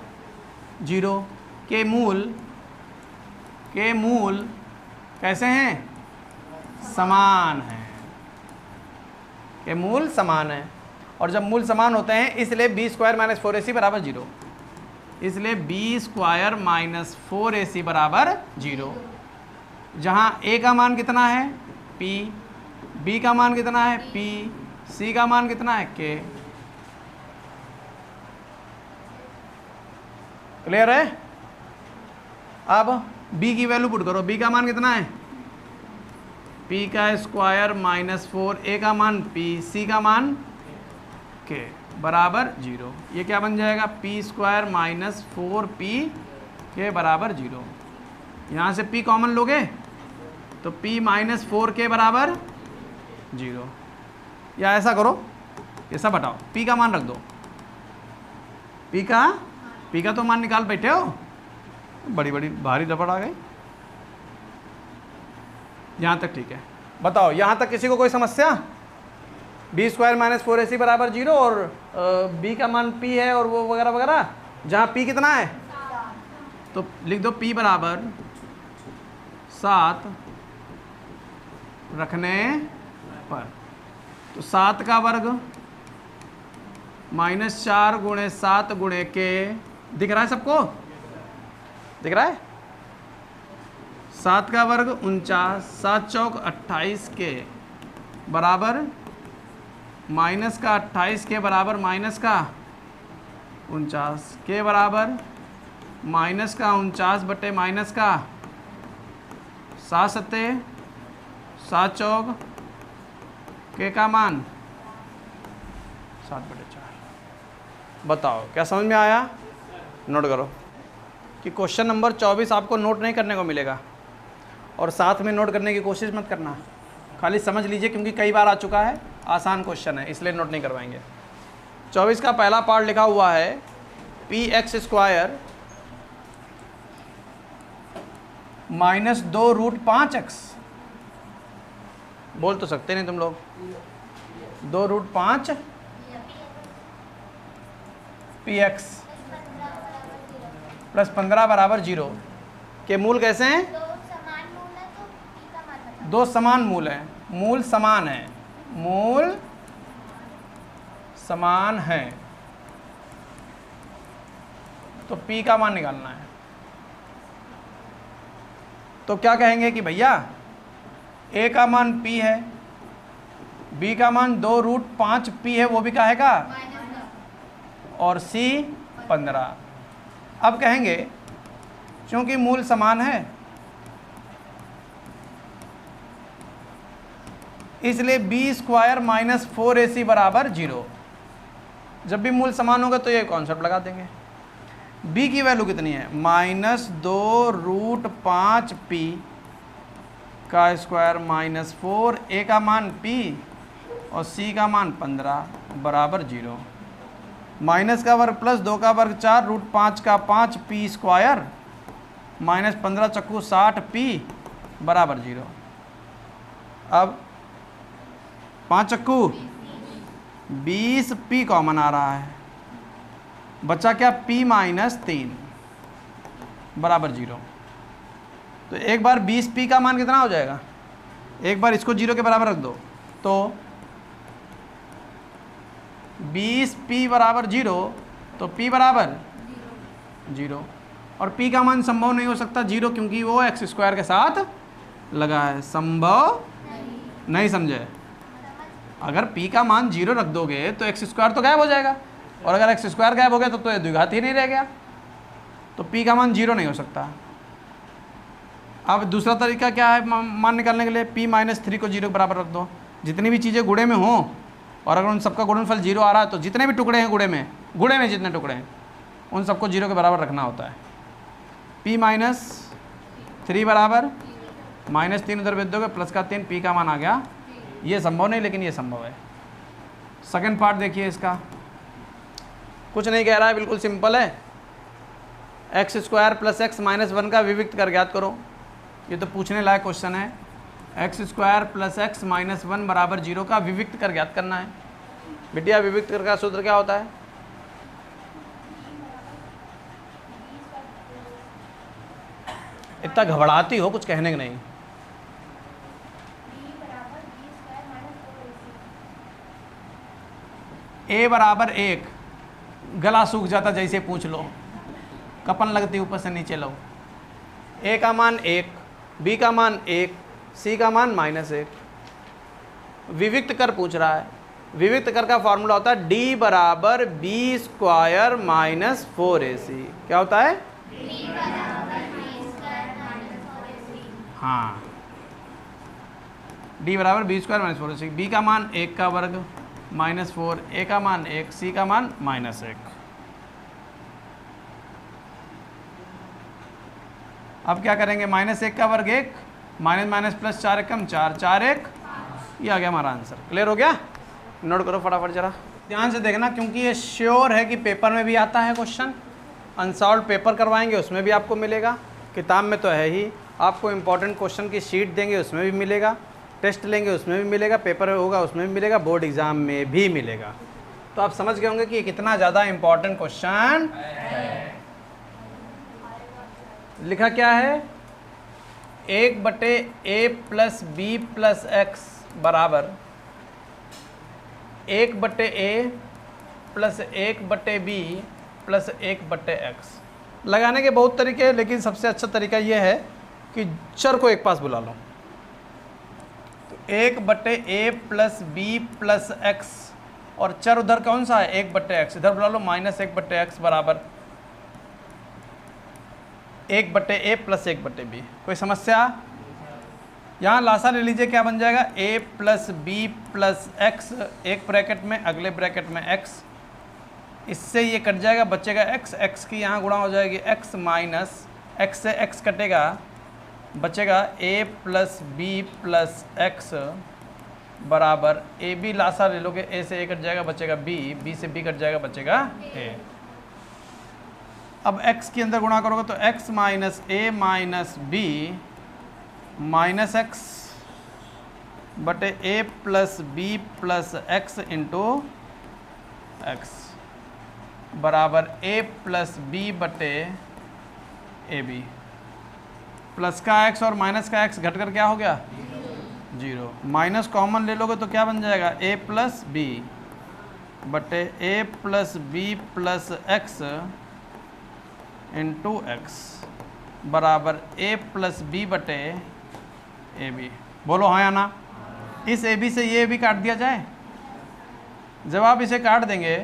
0। के मूल कैसे हैं? समान है। के मूल समान है, और जब मूल समान होते हैं इसलिए b² - 4ac बराबर 0। इसलिए b² - 4ac बराबर 0। जहाँ a का मान कितना है? p, b का मान कितना है? p, c का मान कितना है? k। क्लियर है? अब b की वैल्यू पुट करो। b का मान कितना है? p का स्क्वायर -4, a का मान p, c का मान k बराबर 0। ये क्या बन जाएगा? p² - 4p k बराबर 0। यहाँ से p कॉमन लोगे तो p - 4k बराबर 0। या ऐसा करो, ये सब हटाओ, p का मान रख दो। p का तो मान निकाल बैठे हो, बड़ी बड़ी भारी रबड़ आ गई। यहाँ तक ठीक है। बताओ यहाँ तक किसी को कोई समस्या? b² - 4ac बराबर 0 और b का मान p है और वो वगैरह वगैरह। जहाँ p कितना है, तो लिख दो p बराबर 7 रखने पर। तो 7 का वर्ग -4 गुणे 7 गुणे के, दिख रहा है सबको, दिख रहा है? 7 का वर्ग 49, 7 चौक 28 के बराबर माइनस का 28 के बराबर माइनस का 49 के बराबर माइनस का 49 बटे माइनस का 7 सत्ते 7 चौक के का मान 7/4। बताओ क्या समझ में आया? नोट करो कि क्वेश्चन नंबर 24 आपको नोट नहीं करने को मिलेगा और साथ में नोट करने की कोशिश मत करना, खाली समझ लीजिए क्योंकि कई बार आ चुका है, आसान क्वेश्चन है इसलिए नोट नहीं करवाएंगे। 24 का पहला पार्ट लिखा हुआ है px² -2√5x। बोल तो सकते नहीं तुम लोग, 2√5 px प्लस 15 बराबर 0 के मूल कैसे हैं? दो समान मूल हैं, मूल समान है, मूल समान है, तो p का मान निकालना है। तो क्या कहेंगे कि भैया a का मान p है, b का मान 2√5p है, वो भी क्या है का, और c 15। अब कहेंगे क्योंकि मूल समान है इसलिए b² - 4ac बराबर 0। जब भी मूल समान होगा तो ये कॉन्सेप्ट लगा देंगे। b की वैल्यू कितनी है? -2√5p का स्क्वायर -4, a का मान p और c का मान 15 बराबर 0। माइनस का वर्ग प्लस 2 का वर्ग 4 √5 का 5p² -15 चक्कू 60p बराबर 0। अब 5 चक्कू 20p कॉमन आ रहा है, बचा क्या p - 3 बराबर 0। तो एक बार 20p का मान कितना हो जाएगा? एक बार इसको 0 के बराबर रख दो तो 20p बराबर 0, तो p बराबर 0 और p का मान संभव नहीं हो सकता 0 क्योंकि वो x² के साथ लगा है, संभव नहीं समझे? अगर p का मान 0 रख दोगे तो x² तो गायब हो जाएगा और अगर x² गायब हो गया तो ये द्विघात ही नहीं रह गया, तो p का मान 0 नहीं हो सकता। अब दूसरा तरीका क्या है मान निकालने के लिए? p - 3 को 0 के बराबर रख दो। जितनी भी चीज़ें गुणे में हों और अगर उन सबका गुणनफल 0 आ रहा है तो जितने भी टुकड़े हैं गुणे में जितने टुकड़े हैं उन सबको 0 के बराबर रखना होता है। p - 3 बराबर -3 उधर भेज दोगे प्लस का 3, p का मान आ गया। ये संभव नहीं लेकिन ये संभव है। सेकंड पार्ट देखिए, इसका कुछ नहीं कह रहा है, बिल्कुल सिंपल है। x² + x - 1 का विविक्त कर ज्ञात करो। ये तो पूछने लायक क्वेश्चन है। x² + x - 1 बराबर 0 का विविक्त कर ज्ञात करना है। बिटिया विविक्त कर का सूत्र क्या होता है? इतना घबराती हो, कुछ कहने के नहीं। a बराबर 1, गला सूख जाता जैसे पूछ लो, कपन लगती ऊपर से नीचे लो। a का मान 1, b का मान 1, c का मान -1। विविक्त कर पूछ रहा है। विविक्त कर का फॉर्मूला होता है d बराबर b² - 4ac। क्या होता है? d बराबर b² - 4ac। हाँ, d बराबर b² - 4ac। b का मान 1 का वर्ग -4, a का मान 1, c का मान -1। अब क्या करेंगे? -1 का वर्ग 1, माइनस प्लस 4 एकम 4, 4 1, ये आ गया हमारा आंसर। क्लियर हो गया? नोट करो फटाफट जरा, ध्यान से देखना क्योंकि ये श्योर है कि पेपर में भी आता है क्वेश्चन। अनसॉल्व पेपर करवाएंगे उसमें भी आपको मिलेगा, किताब में तो है ही, आपको इंपॉर्टेंट क्वेश्चन की शीट देंगे उसमें भी मिलेगा, टेस्ट लेंगे उसमें भी मिलेगा, पेपर होगा उसमें भी मिलेगा, बोर्ड एग्जाम में भी मिलेगा। तो आप समझ गए होंगे कि ये कितना ज़्यादा इंपॉर्टेंट क्वेश्चन है। लिखा क्या है, 1/a plus b plus x बराबर 1/a plus 1/b plus 1/x। लगाने के बहुत तरीके हैं, लेकिन सबसे अच्छा तरीका यह है कि चर को एक पास बुला लो। तो 1/a plus b plus x, और चर उधर कौन सा है, 1/x, इधर बुला लो -1/x बराबर 1/a प्लस 1/b। कोई समस्या? यहाँ लासा ले लीजिए, क्या बन जाएगा, a plus b plus x, एक ब्रैकेट में, अगले ब्रैकेट में x, इससे ये कट जाएगा, बचेगा x, x की यहाँ गुणा हो जाएगी x माइनस x से x कटेगा, बचेगा a plus b plus x बराबर ए बी, लासा ले लोगे, a से a कट जाएगा, बचेगा b, b से b कट जाएगा, बचेगा a। अब x के अंदर गुणा करोगे तो x minus a minus b minus x बटे a plus b plus x into x बराबर a प्लस बी बटे ए बी। प्लस का x और माइनस का x घट कर क्या हो गया, 0। माइनस कॉमन ले लोगे तो क्या बन जाएगा, a प्लस बी बटे a plus b plus x into x बराबर a प्लस बी बटे ए बी। बोलो हाँ या ना? इस ए बी से ये भी काट दिया जाए। जब आप इसे काट देंगे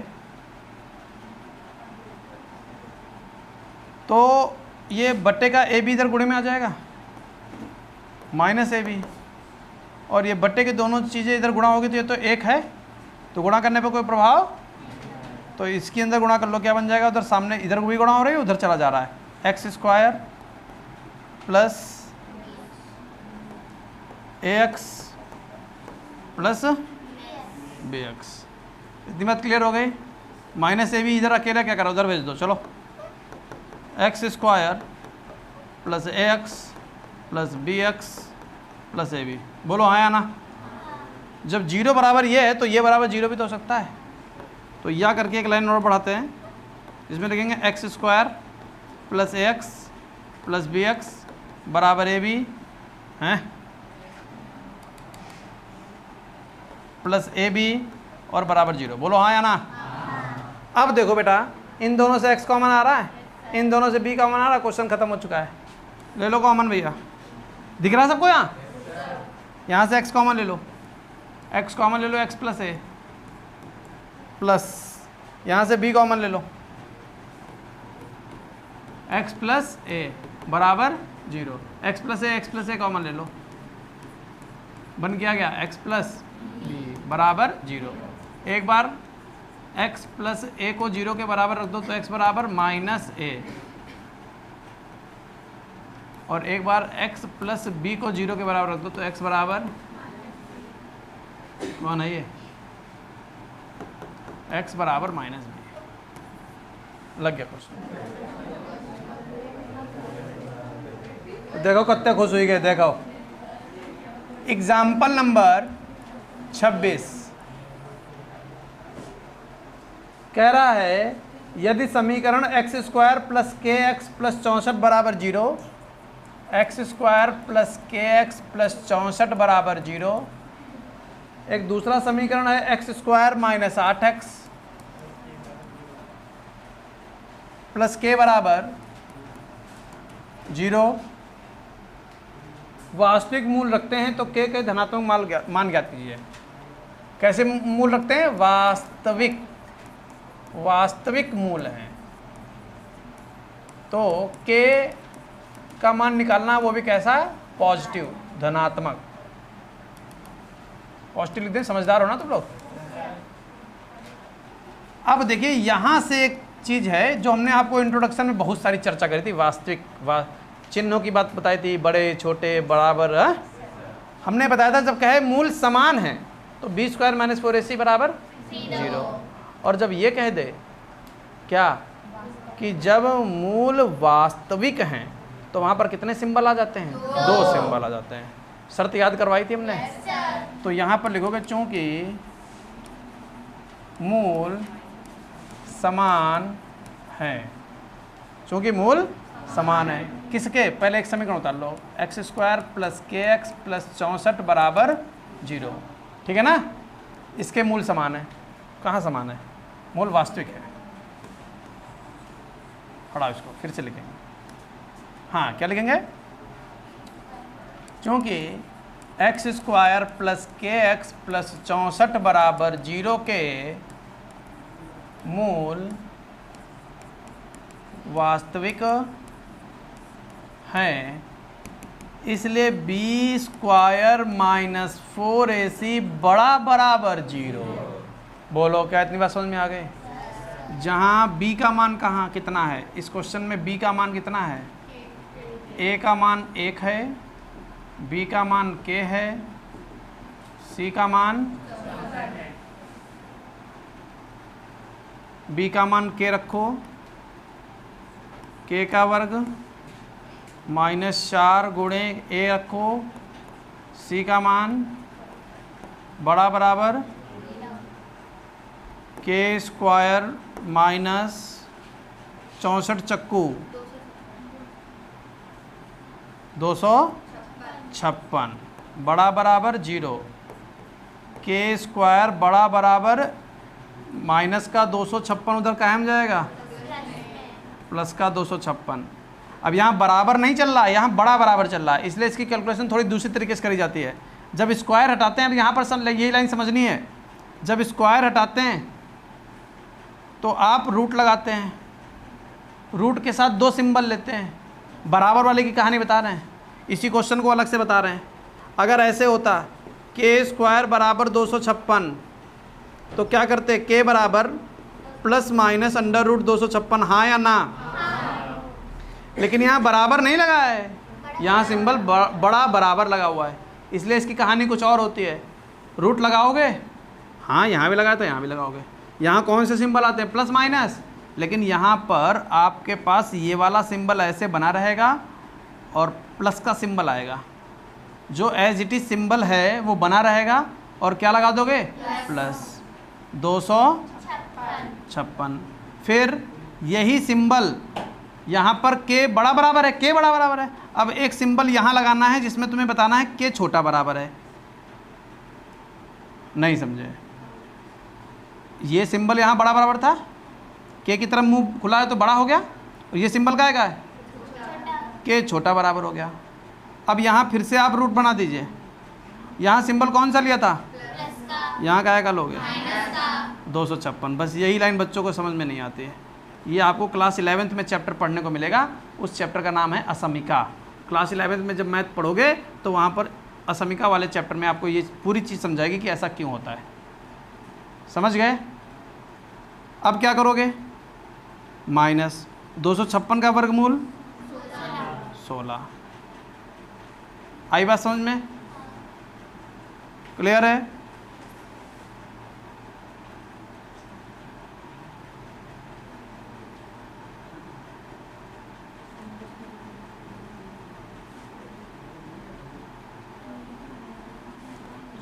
तो ये बट्टे का ए बी इधर गुणे में आ जाएगा, माइनस ए बी, और ये बट्टे के दोनों चीज़ें इधर गुणा होगी तो ये तो एक है, तो गुणा करने पर कोई प्रभाव, तो इसके अंदर गुणा कर लो, क्या बन जाएगा, उधर सामने इधर भी गुणा हो रही है, उधर चला जा रहा है, x square plus a x plus b x. इतनी बात क्लियर हो गई? माइनस ए बी इधर अकेला क्या करो, उधर भेज दो, चलो, x square plus a x plus b x plus a b. बोलो हाँ या ना? जब 0 बराबर ये है तो ये बराबर 0 भी तो हो सकता है। तो या करके एक लाइन और बढ़ाते हैं, इसमें लिखेंगे x square plus a x plus b x बराबर ए बी हैं प्लस ए बी और बराबर 0। बोलो हाँ या ना? अब देखो बेटा, इन दोनों से x कॉमन आ रहा है, इन दोनों से b कॉमन आ रहा है, क्वेश्चन खत्म हो चुका है। ले लो कॉमन भैया, दिख रहा है सबको? यहाँ से x कॉमन ले लो, x कॉमन ले लो, x प्लस ए प्लस यहाँ से b कॉमन ले लो, x प्लस ए बराबर 0, x प्लस ए कॉमन ले लो, बन किया गया x प्लस बी बराबर 0। एक बार x प्लस ए को 0 के बराबर रख दो तो x बराबर माइनस ए, और एक बार x प्लस बी को 0 के बराबर रख दो तो x बराबर कौन है ये, x बराबर माइनस बी। लग गया क्वेश्चन? देखो कितने खुश हुई गए, देखो एग्जाम्पल नंबर 26 कह रहा है, यदि समीकरण एक्स स्क्वायर प्लस के एक्स प्लस 64 बराबर 0, एक्स स्क्वायर प्लस के एक्स प्लस 64 बराबर 0, एक दूसरा समीकरण है x square minus 8x plus के बराबर 0, वास्तविक मूल रखते हैं तो के धनात्मक मान ज्ञात कीजिए। कैसे मूल रखते हैं? वास्तविक मूल हैं तो के का मान निकालना, वो भी कैसा है, पॉजिटिव, धनात्मक। पॉजिटिव लिखते हैं, समझदार हो ना तुम लोग। अब देखिए यहाँ से एक चीज है जो हमने आपको इंट्रोडक्शन में बहुत सारी चर्चा करी थी, वास्तविक चिन्हों की बात बताई थी, बड़े छोटे बराबर। हमने बताया था जब कहे मूल समान है तो बी स्क्वायर माइनस 4ac बराबर 0, और जब ये कह दे क्या कि जब मूल वास्तविक हैं तो वहाँ पर कितने सिंबल आ जाते हैं, 2 सिंबल आ जाते हैं। शर्त याद करवाई थी हमने। तो यहाँ पर लिखोगे चूंकि मूल समान है, चूंकि मूल समान है किसके, पहले एक समीकरण उतार लो, एक्स स्क्वायर प्लस के एक्स प्लस 64 बराबर 0, ठीक है ना। इसके मूल समान है, कहाँ समान है, मूल वास्तविक है। पढ़ाओ इसको, फिर से लिखेंगे। हाँ क्या लिखेंगे, क्योंकि एक्स स्क्वायर प्लस के एक्स प्लस 64 बराबर 0 के मूल वास्तविक हैं, इसलिए बी स्क्वायर माइनस 4ac बड़ा बराबर 0। बोलो क्या इतनी बात समझ में आ गई। जहाँ b का मान कहाँ कितना है, इस क्वेश्चन में b का मान कितना है, a का मान 1 है, b का मान k है, c का मान b का मान k रखो, k का वर्ग -4 गुणे a रखो, c का मान बड़ा बराबर k स्क्वायर माइनस 64 चक्कू 256 बड़ा बराबर 0, k स्क्वायर बड़ा बराबर माइनस का 256 उधर कायम जाएगा, प्लस का 256। अब यहाँ बराबर नहीं चल रहा है, यहाँ बड़ा बराबर चल रहा है, इसलिए इसकी कैलकुलेशन थोड़ी दूसरी तरीके से करी जाती है। जब स्क्वायर हटाते हैं, अब यहाँ पर यही लाइन समझनी है, जब स्क्वायर हटाते हैं तो आप रूट लगाते हैं, रूट के साथ 2 सिंबल लेते हैं, बराबर वाले की कहानी बता रहे हैं, इसी क्वेश्चन को अलग से बता रहे हैं। अगर ऐसे होता के स्क्वायर बराबर 256 तो क्या करते, के बराबर प्लस माइनस अंडर रूट 256, हाँ या ना। लेकिन यहाँ बराबर नहीं लगा है, यहाँ सिंबल बड़ा बराबर लगा हुआ है, इसलिए इसकी कहानी कुछ और होती है। रूट लगाओगे, हाँ यहाँ भी लगाए तो यहाँ भी लगाओगे, यहाँ कौन से सिंबल आते हैं, प्लस माइनस, लेकिन यहाँ पर आपके पास ये वाला सिंबल ऐसे बना रहेगा और प्लस का सिंबल आएगा, जो एज इट इज सिंबल है वो बना रहेगा, और क्या लगा दोगे, प्लस 256। फिर यही सिंबल यहाँ पर के बड़ा बराबर है, के बड़ा बराबर है, अब एक सिंबल यहाँ लगाना है जिसमें तुम्हें बताना है के छोटा बराबर है। नहीं समझे, ये सिंबल यहाँ बड़ा बराबर था, के की तरफ मुंह खुला है तो बड़ा हो गया, और ये सिंबल का है के छोटा बराबर हो गया। अब यहाँ फिर से आप रूट बना दीजिए, यहाँ सिंबल कौन सा लिया था, यहाँ का है लोगे 256। बस यही लाइन बच्चों को समझ में नहीं आती है, ये आपको क्लास 11th में चैप्टर पढ़ने को मिलेगा, उस चैप्टर का नाम है असमिका। क्लास 11th में जब मैथ पढ़ोगे तो वहाँ पर असमिका वाले चैप्टर में आपको ये पूरी चीज़ समझाएगी कि ऐसा क्यों होता है। समझ गए। अब क्या करोगे, माइनस 256 का वर्गमूल 16। आई बात समझ में, क्लियर है।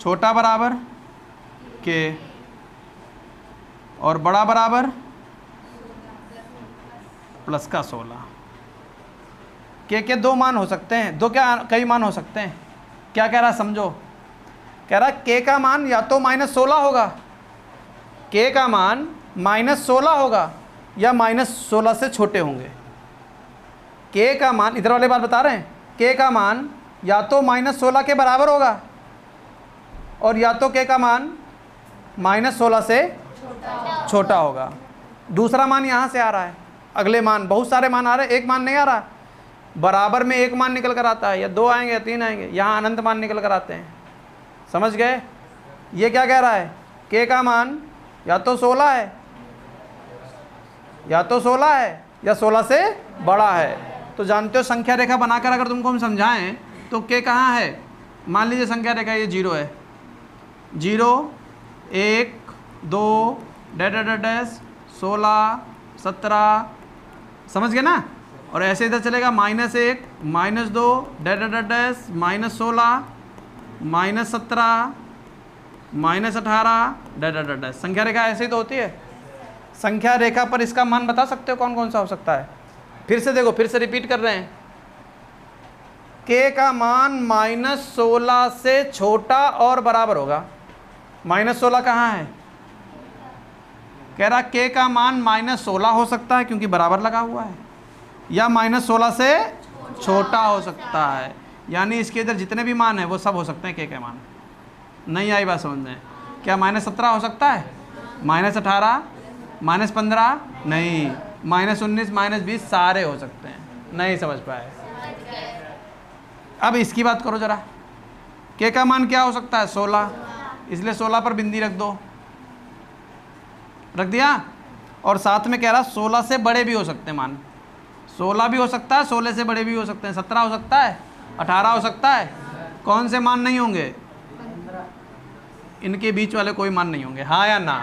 छोटा बराबर के और बड़ा बराबर प्लस का 16। के 2 मान हो सकते हैं, 2 क्या कई मान हो सकते हैं। क्या कह रहा है समझो, कह रहा के का मान या तो -16 होगा, के का मान -16 होगा या -16 से छोटे होंगे। के का मान, इधर वाले बात बता रहे हैं, के का मान या तो -16 के बराबर होगा और या तो के का मान -16 से छोटा होगा। दूसरा मान यहाँ से आ रहा है, अगले मान, बहुत सारे मान आ रहे हैं, एक मान नहीं आ रहा। बराबर में एक मान निकल कर आता है, या 2 आएंगे या 3 आएंगे, यहाँ अनंत मान निकल कर आते हैं। समझ गए। ये क्या कह रहा है, के का मान या तो 16 है, या तो 16 है या 16 से बड़ा है। तो जानते हो संख्या रेखा बनाकर अगर तुमको हम समझाएं तो के कहाँ है, मान लीजिए संख्या रेखा ये 0 है, 0 1 2 डैश 16 17, समझ गए ना। और ऐसे इधर चलेगा -1 -2 डैश -16 -17 -18 डैश। संख्या रेखा ऐसे ही तो होती है। संख्या रेखा पर इसका मान बता सकते हो कौन कौन सा हो सकता है। फिर से देखो, फिर से रिपीट कर रहे हैं, k का मान -16 से छोटा और बराबर होगा। -16 कहाँ है? कह रहा k का मान -16 हो सकता है क्योंकि बराबर लगा हुआ है, या -16 से छोटा हो सकता है, यानी इसके इधर जितने भी मान हैं वो सब हो सकते हैं k के मान। नहीं आई बात समझ में? क्या -17 हो सकता है? -18, -15 नहीं, -19, -20 सारे हो सकते हैं। नहीं समझ पाए? अब इसकी बात करो जरा। k का मान क्या हो सकता है? 16, इसलिए 16 पर बिंदी रख दो, रख दिया। और साथ में कह रहा 16 से बड़े भी हो सकते हैं मान, 16 भी हो सकता है, 16 से बड़े भी हो सकते हैं, 17 हो सकता है, 18 हो सकता है। कौन से मान नहीं होंगे? इनके बीच वाले कोई मान नहीं होंगे, हाँ या ना?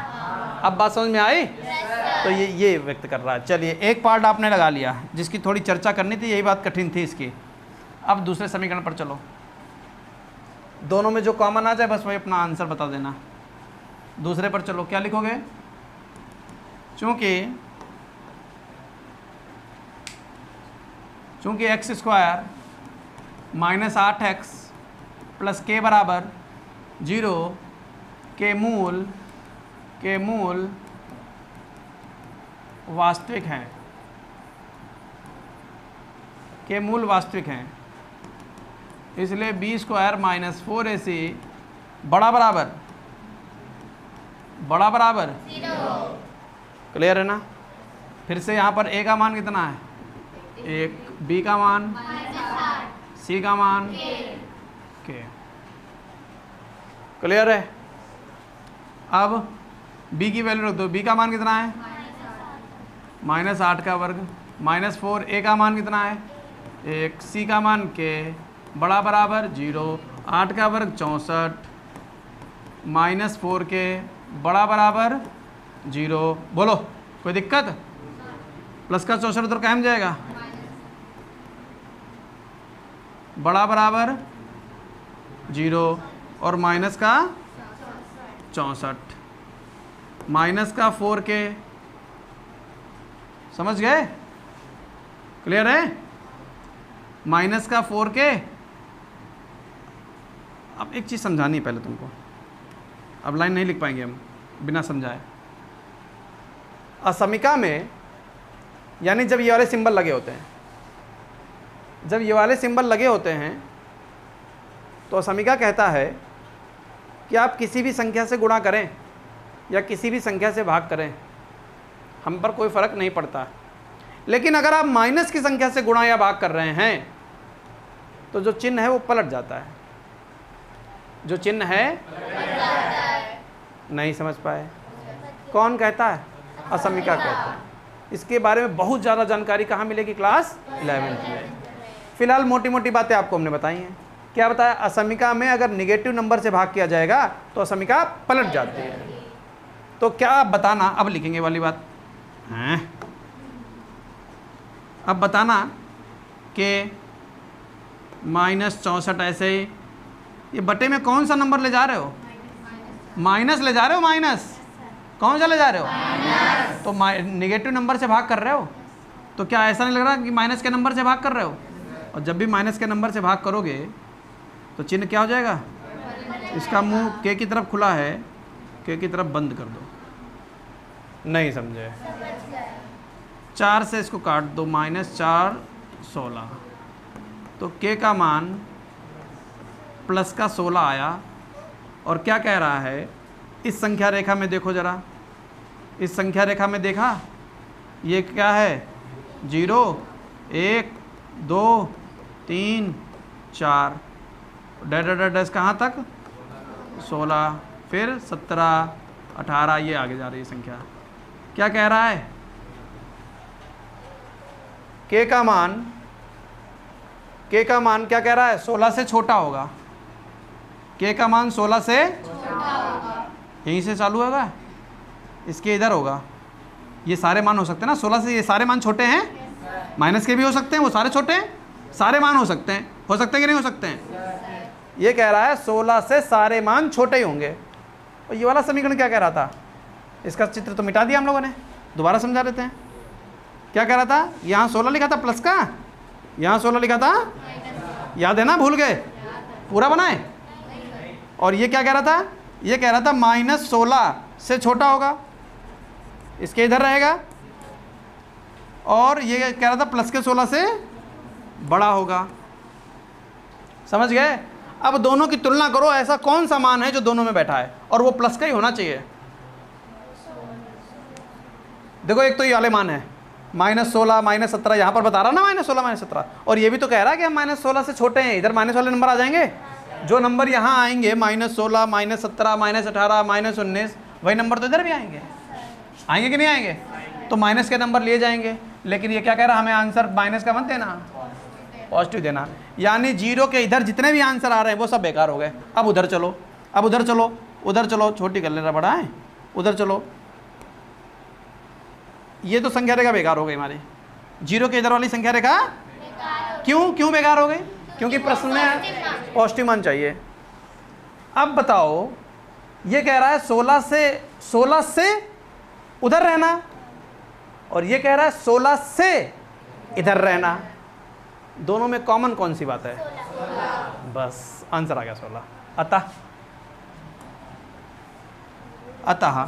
अब बात समझ में आई? तो ये व्यक्त कर रहा है। चलिए एक पार्ट आपने लगा लिया, जिसकी थोड़ी चर्चा करनी थी, यही बात कठिन थी इसकी। अब दूसरे समीकरण पर चलो, दोनों में जो कॉमन आ जाए बस वही अपना आंसर बता देना। दूसरे पर चलो, क्या लिखोगे? चूंकि x² -8x प्लस k बराबर 0 के मूल वास्तविक हैं, के मूल वास्तविक हैं, इसलिए b² -4ac बड़ा बराबर 0। क्लियर है ना? फिर से यहाँ पर a का मान कितना है? 1, b का मान, c का मान, k। क्लियर है? अब b की वैल्यू रख दो। b का मान कितना है? -8 का वर्ग, -4, a का मान कितना है? 1, c का मान k बड़ा बराबर 0, 8 का वर्ग 64, -4 k बड़ा बराबर 0। बोलो कोई दिक्कत? प्लस का 64 उधर कहाँ जाएगा? बड़ा बराबर 0 और माइनस का 64, माइनस का 4k। समझ गए? क्लियर है? माइनस का 4k। अब एक चीज़ समझानी है पहले तुमको, अब लाइन नहीं लिख पाएंगे हम बिना समझाए। असमिका में यानी जब ये वाले सिंबल लगे होते हैं, जब ये वाले सिंबल लगे होते हैं तो असमिका कहता है कि आप किसी भी संख्या से गुणा करें या किसी भी संख्या से भाग करें, हम पर कोई फ़र्क नहीं पड़ता। लेकिन अगर आप माइनस की संख्या से गुणा या भाग कर रहे हैं तो जो चिन्ह है वो पलट जाता है। जो चिन्ह है नहीं समझ पाए? कौन कहता है? असमिका कहता है। इसके बारे में बहुत ज़्यादा जानकारी कहाँ मिलेगी? क्लास 11th में। फिलहाल मोटी मोटी बातें आपको हमने बताई हैं। क्या बताया? असमिका में अगर निगेटिव नंबर से भाग किया जाएगा तो असमिका पलट जाती है। तो क्या आप बताना, अब लिखेंगे वाली बात हैं, अब बताना कि -64 ऐसे ही, ये बटे में कौन सा नंबर ले जा रहे हो? माइनस ले जा रहे हो। माइनस कौन सा ले जा रहे हो? तो नेगेटिव नंबर से भाग कर रहे हो, तो क्या ऐसा नहीं लग रहा कि माइनस के नंबर से भाग कर रहे हो? और जब भी माइनस के नंबर से भाग करोगे तो चिन्ह क्या हो जाएगा? इसका मुंह k की तरफ खुला है, k की तरफ बंद कर दो। नहीं समझे? 4 से इसको काट दो, -4 16, तो k का मान प्लस का 16 आया। और क्या कह रहा है? इस संख्या रेखा में देखो जरा, इस संख्या रेखा में देखा, ये क्या है? 0 1 2 3 4, डैश कहाँ तक? 16, फिर 17 18, ये आगे जा रही है संख्या। क्या कह रहा है? k का मान क्या कह रहा है? 16 से छोटा होगा। k का मान 16 से यहीं से चालू होगा, इसके इधर होगा। ये सारे मान हो सकते हैं ना 16 से, ये सारे मान छोटे हैं, माइनस के भी हो सकते हैं, वो सारे छोटे हैं, सारे मान हो सकते हैं कि नहीं हो सकते हैं? ये कह रहा है 16 से सारे मान छोटे ही होंगे। और ये वाला समीकरण क्या कह रहा था? इसका चित्र तो मिटा दिया हम लोगों ने, दोबारा समझा देते हैं। क्या कह रहा था? यहाँ 16 लिखा था प्लस का, यहाँ 16 लिखा था याद है ना, भूल गए? पूरा बनाए। और ये क्या कह रहा था? ये कह रहा था -16 से छोटा होगा, इसके इधर रहेगा, और ये कह रहा था प्लस के 16 से बड़ा होगा। समझ गए? अब दोनों की तुलना करो, ऐसा कौन सा मान है जो दोनों में बैठा है और वो प्लस का ही होना चाहिए। देखो एक तो ये वाले मान है -16 -17, यहाँ पर बता रहा ना -16 -17, और ये भी तो कह रहा है कि हम -16 से छोटे हैं, इधर माइनस वाले नंबर आ जाएंगे। जो नंबर यहाँ आएंगे -16 -17 -18 -19, वही नंबर तो इधर भी आएंगे। आएंगे कि नहीं आएंगे? तो माइनस के नंबर लिए जाएंगे। लेकिन ये क्या कह रहा है, हमें आंसर माइनस का मत देना, पॉजिटिव देना। यानी 0 के इधर जितने भी आंसर आ रहे हैं वो सब बेकार हो गए। अब उधर चलो, अब उधर चलो, उधर चलो, छोटी कर लेना बड़ा है, उधर चलो। ये तो संख्या रेखा बेकार हो गई हमारी, 0 के इधर वाली संख्या रेखा क्यों बेकार हो गई? क्योंकि प्रश्न में पॉजिटिव मान चाहिए। अब बताओ, ये कह रहा है 16 से उधर रहना, और ये कह रहा है 16 से इधर रहना। दोनों में कॉमन कौन सी बात है? बस आंसर आ गया 16। अतः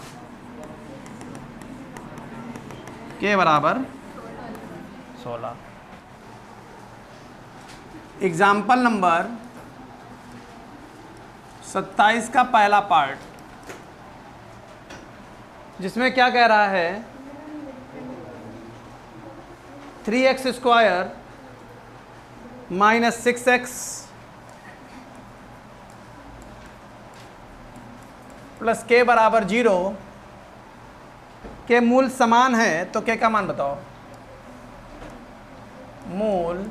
के बराबर 16। एग्जाम्पल नंबर 27 का पहला पार्ट, जिसमें क्या कह रहा है, 3x² - 6x प्लस k बराबर 0 के मूल समान है, तो k का मान बताओ। मूल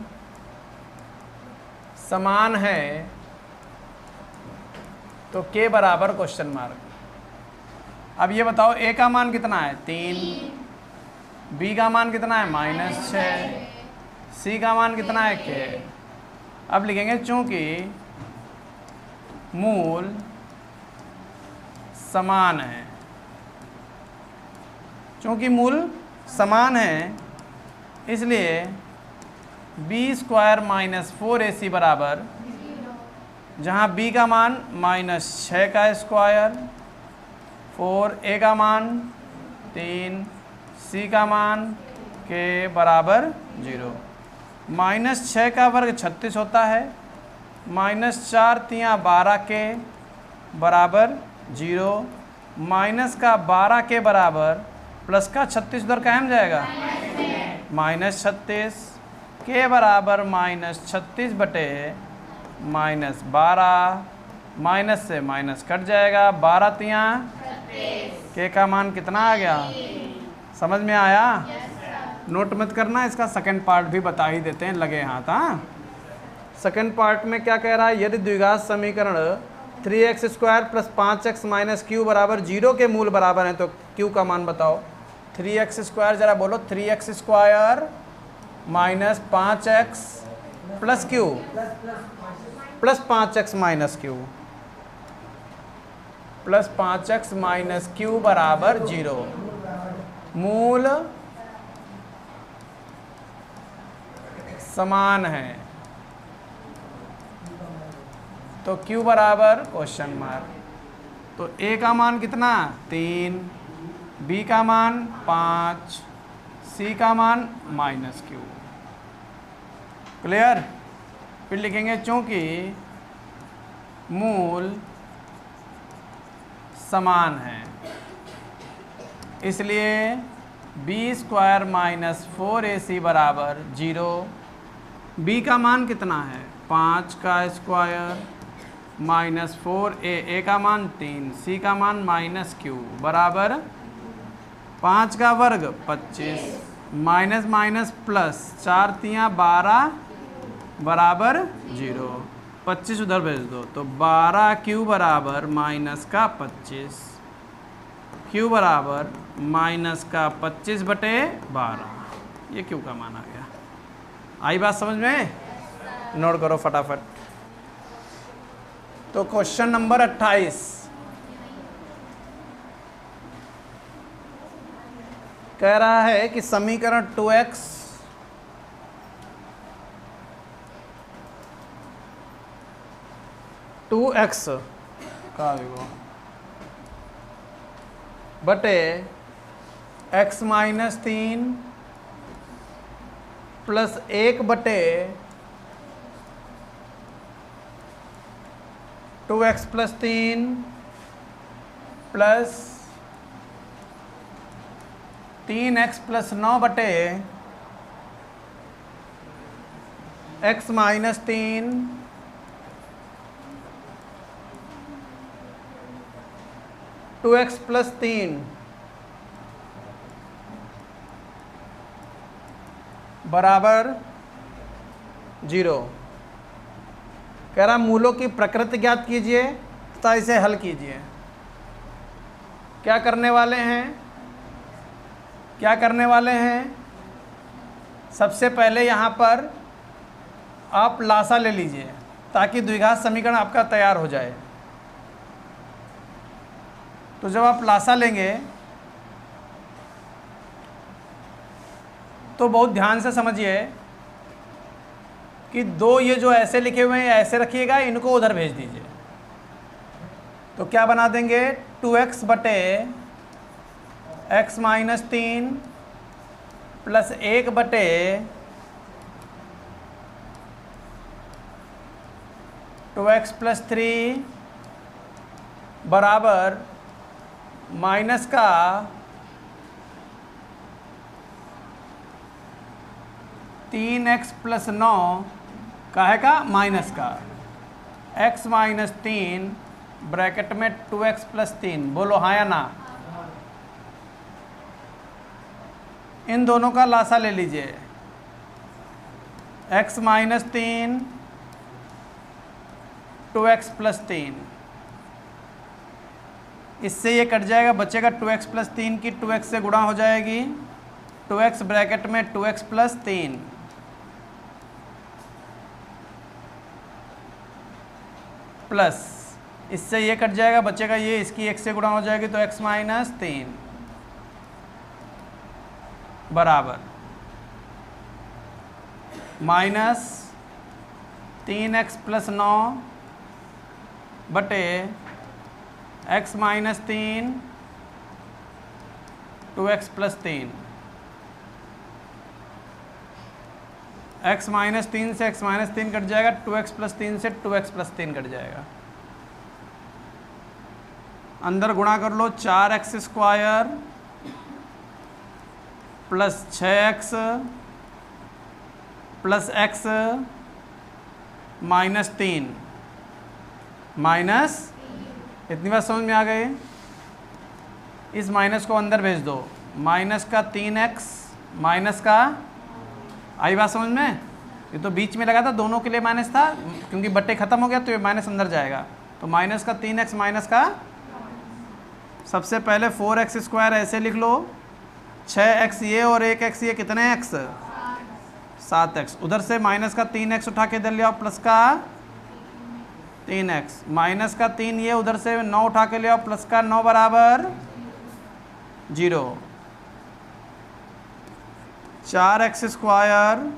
समान है तो k बराबर क्वेश्चन मार्क। अब ये बताओ a का मान कितना है? 3, b का मान कितना है? -6, c का मान कितना है? k। अब लिखेंगे चूंकि मूल समान है, चूंकि मूल समान है इसलिए b² - 4ac बराबर, जहाँ b का मान -6 का स्क्वायर, 4a का मान 3, c का मान k बराबर 0। -6 का वर्ग 36 होता है, -4 तियाँ 12 के बराबर 0, माइनस का 12 के बराबर प्लस का 36 उधर कायम जाएगा, -36 के बराबर -36 बटे -12, माइनस से माइनस कट जाएगा, 12 तियाँ के का मान कितना आ गया? समझ में आया? नोट मत करना, इसका सेकंड पार्ट भी बता ही देते हैं, लगे हाथ। हाँ, सेकंड पार्ट में क्या कह रहा है, यदि द्विघात समीकरण 3x² + 5x - q बराबर 0 के मूल बराबर हैं तो q का मान बताओ। 3x² जरा बोलो, 3x² - 5x + q plus 5x - q plus 5x - q बराबर 0। मूल समान है तो q बराबर क्वेश्चन मार्क। तो a का मान कितना? 3, b का मान 5, c का मान -q। क्लियर? फिर लिखेंगे चूंकि मूल समान है इसलिए b² - 4ac बराबर 0। b का मान कितना है? 5 का स्क्वायर -4a का मान 3, c का मान -q बराबर 5 का वर्ग 25, माइनस माइनस प्लस, 4 तियाँ 12 बराबर 0। 25 उधर भेज दो तो 12q बराबर -25, q बराबर -25 बटे 12। ये q का मान आ गया। आई बात समझ में? नोट करो फटाफट। तो क्वेश्चन नंबर 28 कह रहा है कि समीकरण 2x 2x का विभव बटे x माइनस 3 प्लस 1 बटे 2x plus 3 plus 3x plus 9 बटे x माइनस 3 2x प्लस 3 बराबर 0। कह रहा मूलों की प्रकृति ज्ञात कीजिए तथा इसे हल कीजिए। क्या करने वाले हैं सबसे पहले यहाँ पर आप लासा ले लीजिए ताकि द्विघात समीकरण आपका तैयार हो जाए। तो जब आप लासा लेंगे तो बहुत ध्यान से समझिए कि दो ये जो ऐसे लिखे हुए हैं ऐसे रखिएगा, इनको उधर भेज दीजिए। तो क्या बना देंगे 2x बटे x माइनस 3 प्लस 1 बटे 2x प्लस 3 बराबर माइनस का 3x प्लस 9 काहे का माइनस का x माइनस 3 ब्रैकेट में 2x प्लस 3। बोलो हाँ या ना। इन दोनों का लासा ले लीजिए। x माइनस 3 2x प्लस 3, इससे ये कट जाएगा, बचेगा 2x प्लस 3 की 2x से गुणा हो जाएगी 2x ब्रैकेट में 2x प्लस 3 प्लस इससे ये कट जाएगा, बचेगा ये, इसकी 1 से गुणा हो जाएगी तो x माइनस 3 बराबर माइनस 3x प्लस 9 बटे x minus 3 2x plus 3। x minus 3 से x माइनस 3 कट जाएगा, 2x प्लस 3 से 2x प्लस 3 कट जाएगा। अंदर गुणा कर लो 4x square plus 6x plus x minus 3 minus, इतनी बात समझ में आ गई। इस माइनस को अंदर भेज दो, माइनस का 3x माइनस का, आई बात समझ में। ये तो बीच में लगा था, दोनों के लिए माइनस था, क्योंकि बट्टे खत्म हो गया तो ये माइनस अंदर जाएगा। तो माइनस का 3x माइनस का, सबसे पहले 4x स्क्वायर ऐसे लिख लो, 6x ये और 1x ये, कितने x 7x। उधर से माइनस का 3x उठा के इधर ले आओ, प्लस का 3x माइनस का 3 ये, उधर से 9 उठा के ले आओ, प्लस का 9 बराबर 0। 4x स्क्वायर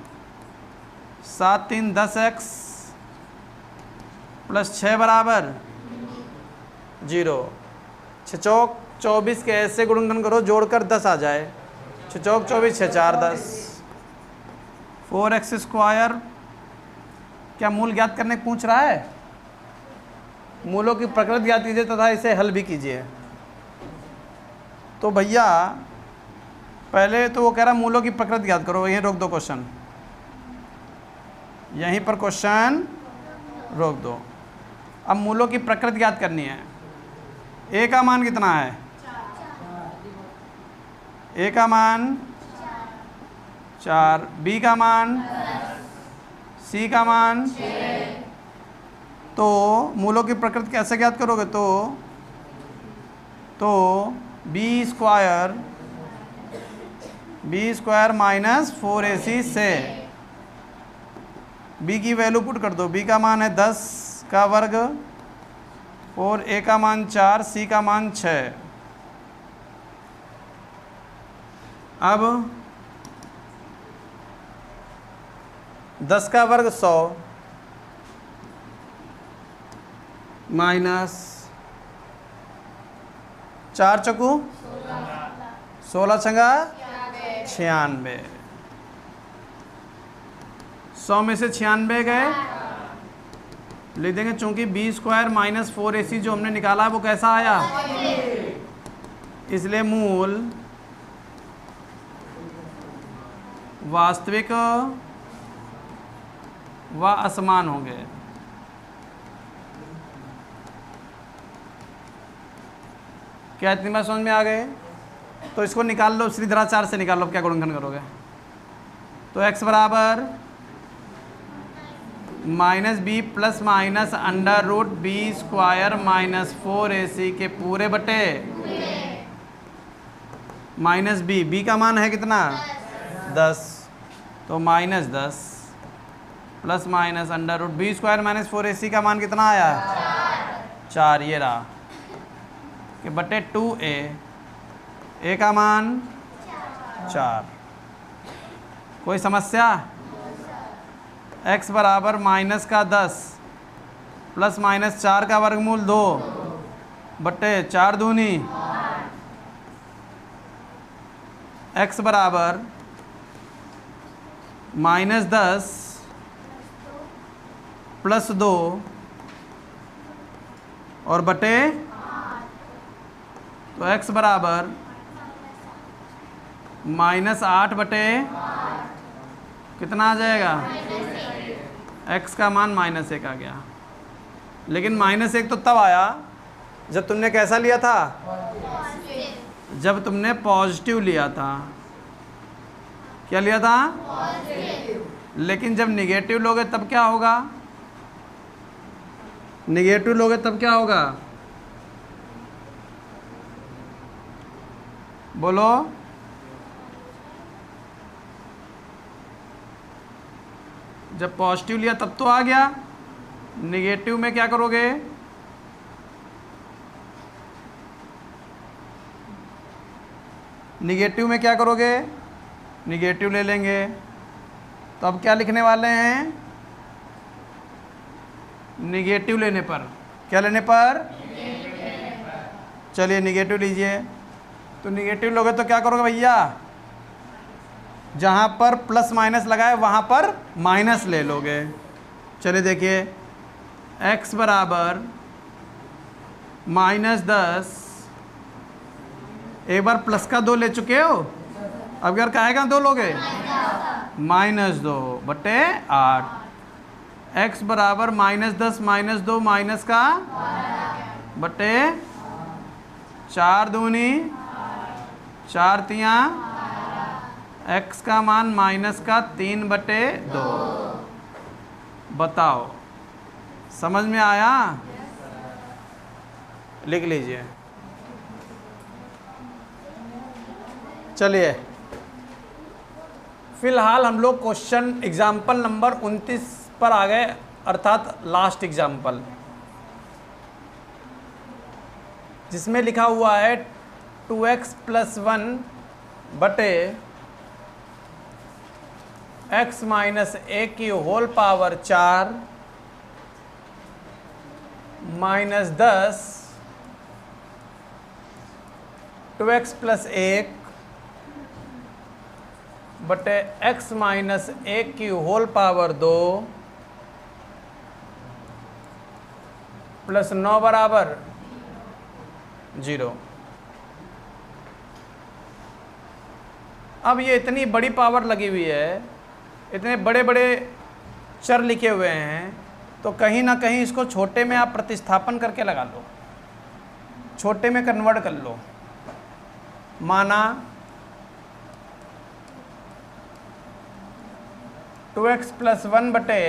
7 3 10x प्लस 6 बराबर 0। 6 चौक 24 के ऐसे गुणनखंड करो, जोड़कर 10 आ जाए। 6 चौक 24 6 4 10। 4x स्क्वायर, क्या मूल ज्ञात करने पूछ रहा है? मूलों की प्रकृति ज्ञात कीजिए तथा इसे हल भी कीजिए। तो भैया पहले तो वो कह रहा मूलों की प्रकृति ज्ञात करो, यहीं रोक दो क्वेश्चन, यहीं पर क्वेश्चन रोक दो। अब मूलों की प्रकृति ज्ञात करनी है। ए का मान कितना है? ए का मान 4, बी का मान, सी का मान। तो मूलों की प्रकृति कैसे ज्ञात करोगे? तो बी स्क्वायर माइनस 4ac से b की वैल्यू पुट कर दो। b का मान है 10 का वर्ग, और a का मान 4, c का मान 6। अब 10 का वर्ग 100, माइनस 4 चौकू 16 छंगा 96। 100 में से 96 गए, लिख देंगे चूंकि बी स्क्वायर माइनस 4ac जो हमने निकाला है वो कैसा आया, इसलिए मूल वास्तविक व असमान होंगे। क्या इतनी बात समझ में आ गए? तो इसको निकाल लो, श्रीधराचार्य से निकाल लो, क्या गुणनखंड करोगे? तो x बराबर minus b plus minus under root b square minus 4ac के पूरे बटे माइनस बी का मान है कितना 10, तो minus 10 plus minus under root b square minus 4ac का मान कितना आया 4, ये रहा कि बटे 2a, a का मान 4। कोई समस्या? x बराबर माइनस का 10 प्लस माइनस 4 का वर्गमूल 2 बटे 4 दूनी, x बराबर माइनस 10 प्लस 2 और बटे, तो x बराबर माइनस 8 बटे कितना आ जाएगा, x का मान माइनस 1 आ गया। लेकिन माइनस 1 तो तब आया जब तुमने कैसा लिया था, जब तुमने पॉजिटिव लिया था। क्या लिया था? लेकिन जब निगेटिव लोगे तब क्या होगा, निगेटिव लोगे तब क्या होगा, बोलो? जब पॉजिटिव लिया तब तो आ गया, निगेटिव में क्या करोगे, निगेटिव में क्या करोगे, निगेटिव ले लेंगे। तो अब क्या लिखने वाले हैं, निगेटिव लेने पर, क्या लेने पर, चलिए निगेटिव लीजिए। तो निगेटिव लोगे तो क्या करोगे भैया, जहाँ पर प्लस माइनस लगाए वहाँ पर माइनस ले लोगे। चलिए देखिए, x बराबर माइनस 10, एक बार प्लस का 2 ले चुके हो, अब अगर कहेगा 2 लोगे, माइनस 2 बटे 8। x बराबर माइनस 10 माइनस 2 माइनस का बटे 4 दूनी 4 तियाँ, x का मान माइनस का 3 बटे 2। बताओ समझ में आया? लिख लीजिए। चलिए फिलहाल हम लोग क्वेश्चन एग्जाम्पल नंबर 29 पर आ गए, अर्थात लास्ट एग्जाम्पल, जिसमें लिखा हुआ है 2x प्लस 1 बटे x माइनस 1 की whole power 4 minus 10 2x plus 1 बटे x माइनस 1 की होल पावर 2 प्लस 9 बराबर 0। अब ये इतनी बड़ी पावर लगी हुई है, इतने बड़े बड़े चर लिखे हुए हैं, तो कहीं ना कहीं इसको छोटे में आप प्रतिस्थापन करके लगा लो, छोटे में कन्वर्ट कर लो। माना 2x प्लस 1 बटे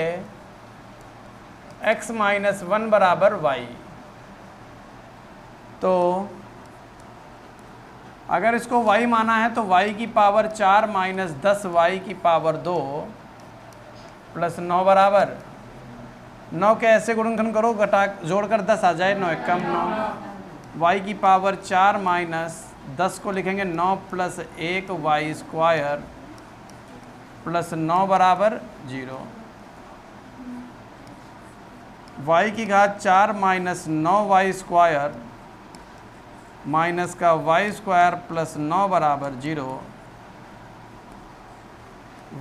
x माइनस 1 बराबर y। तो अगर इसको y माना है तो y की पावर 4 माइनस 10 y की पावर 2 प्लस 9 बराबर 9 के ऐसे गुणनखंड करो, घटा जोड़कर 10 आ जाए, 9 कम 9, y की पावर 4 माइनस 10 को लिखेंगे 9 प्लस 1 y स्क्वायर प्लस 9 बराबर 0। y की घात 4 माइनस 9y स्क्वायर माइनस का y स्क्वायर प्लस 9 बराबर 0।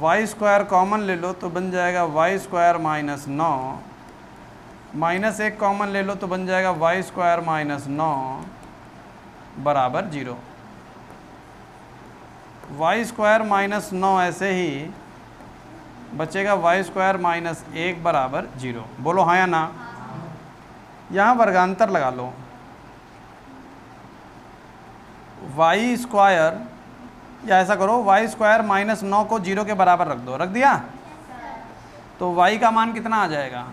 y स्क्वायर कॉमन ले लो तो बन जाएगा y square minus 9, minus 1 common ले लो तो बन जाएगा y स्क्वायर माइनस 9 बराबर 0। y स्क्वायर माइनस 9 ऐसे ही बचेगा y स्क्वायर माइनस 1 बराबर 0। बोलो हाँ या ना। यहाँ वर्गांतर लगा लो। y स्क्वायर, या ऐसा करो y स्क्वायर माइनस 9 को 0 के बराबर रख दो। रख दिया? तो y का मान कितना आ जाएगा?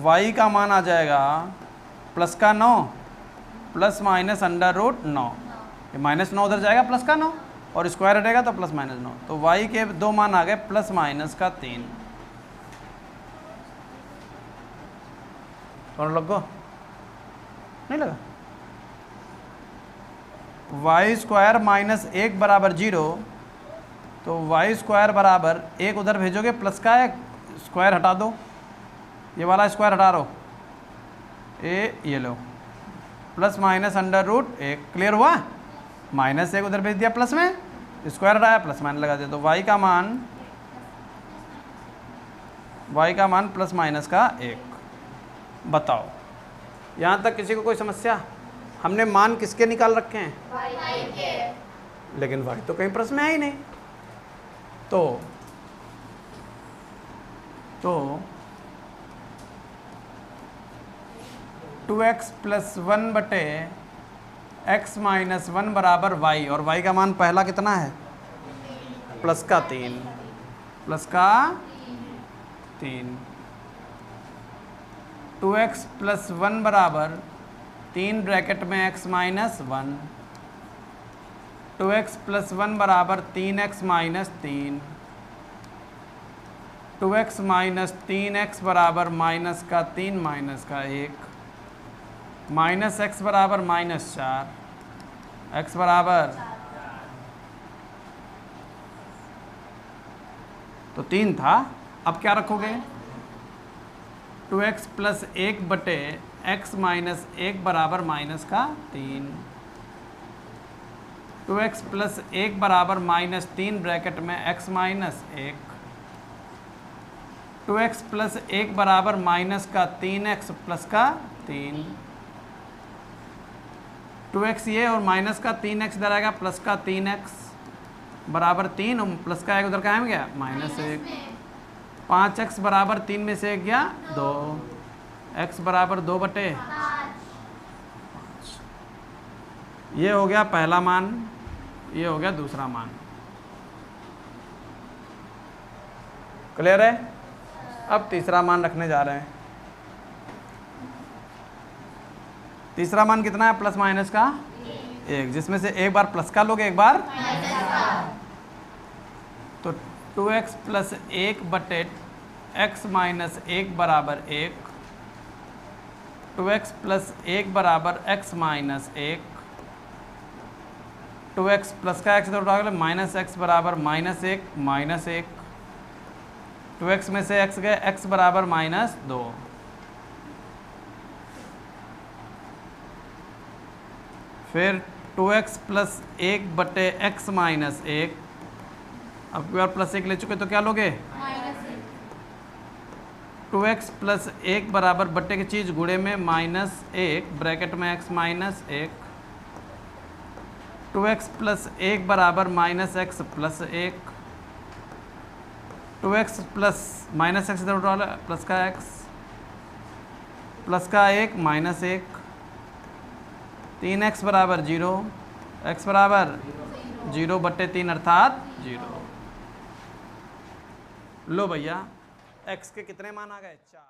y का मान आ जाएगा प्लस का 9 प्लस माइनस अंडर रूट 9। ये माइनस 9 उधर जाएगा, प्लस का 9 और स्क्वायर हटेगा तो प्लस माइनस 9। तो y के दो मान आ गए प्लस माइनस का 3। और लोग को नहीं लगा? y स्क्वायर माइनस 1 बराबर 0, तो y स्क्वायर बराबर 1 उधर भेजोगे प्लस का 1, स्क्वायर हटा दो, ये वाला स्क्वायर हटा दो, ये लो plus minus under root 1। Clear हुआ? माइनस 1 उधर भेज दिया प्लस में, स्क्वायर हटाया प्लस माइनस लगा दिया। तो y का मान प्लस माइनस का 1। बताओ यहाँ तक किसी को कोई समस्या? हमने मान किसके निकाल रखे हैं? y के। लेकिन y तो कहीं प्रश्न में है ही नहीं। तो 2x प्लस 1 बटे x माइनस 1 बराबर y, और y का मान पहला कितना है? प्लस का 3, प्लस का 3। 2x प्लस 1 बराबर 3 ब्रैकेट में x माइनस 1, 2x प्लस 1 बराबर 3x minus 3, 2x minus 3x बराबर माइनस का 3 माइनस का 1, माइनस x बराबर माइनस 4, x बराबर तो 3 था। अब क्या रखोगे? 2x प्लस 1 बटे x माइनस 1 बराबर माइनस का 3, 2x प्लस 1 बराबर माइनस 3 ब्रैकेट में x माइनस 1, 2x प्लस 1 बराबर माइनस का 3x प्लस का 3, 2x ये और माइनस का 3x इधर आएगा, प्लस का 3x बराबर 3 और प्लस का 1 उधर का गया माइनस 1, 5x बराबर 3 में से 1 गया 2, x बराबर 2 बटे 5। ये हो गया पहला मान, ये हो गया दूसरा मान। क्लियर है? अब तीसरा मान रखने जा रहे हैं। तीसरा मान कितना है? प्लस माइनस का 1, जिसमें से एक बार प्लस का लोगे, एक बार तो 2x प्लस 1 बटे x माइनस 1 बराबर 1, 2x प्लस 1 बराबर x माइनस 1, 2x प्लस का x इधर उठा गया माइनस x बराबर माइनस 1 माइनस 1, 2x में से x गए, x बराबर माइनस 2। फिर 2x प्लस 1 बटे x माइनस 1, अब की बार प्लस 1 ले चुके तो क्या लोगे? 2x प्लस 1 बराबर बट्टे की चीज़ गुणे में माइनस 1 ब्रैकेट में x माइनस 1, 2x प्लस 1 बराबर minus x plus 1, 2x plus minus x इधर उठा लो, प्लस का x, प्लस का 1 माइनस 1, 3x बराबर 0, x बराबर 0 बट्टे 3 अर्थात 0। लो भैया x के कितने मान आ गए? 4।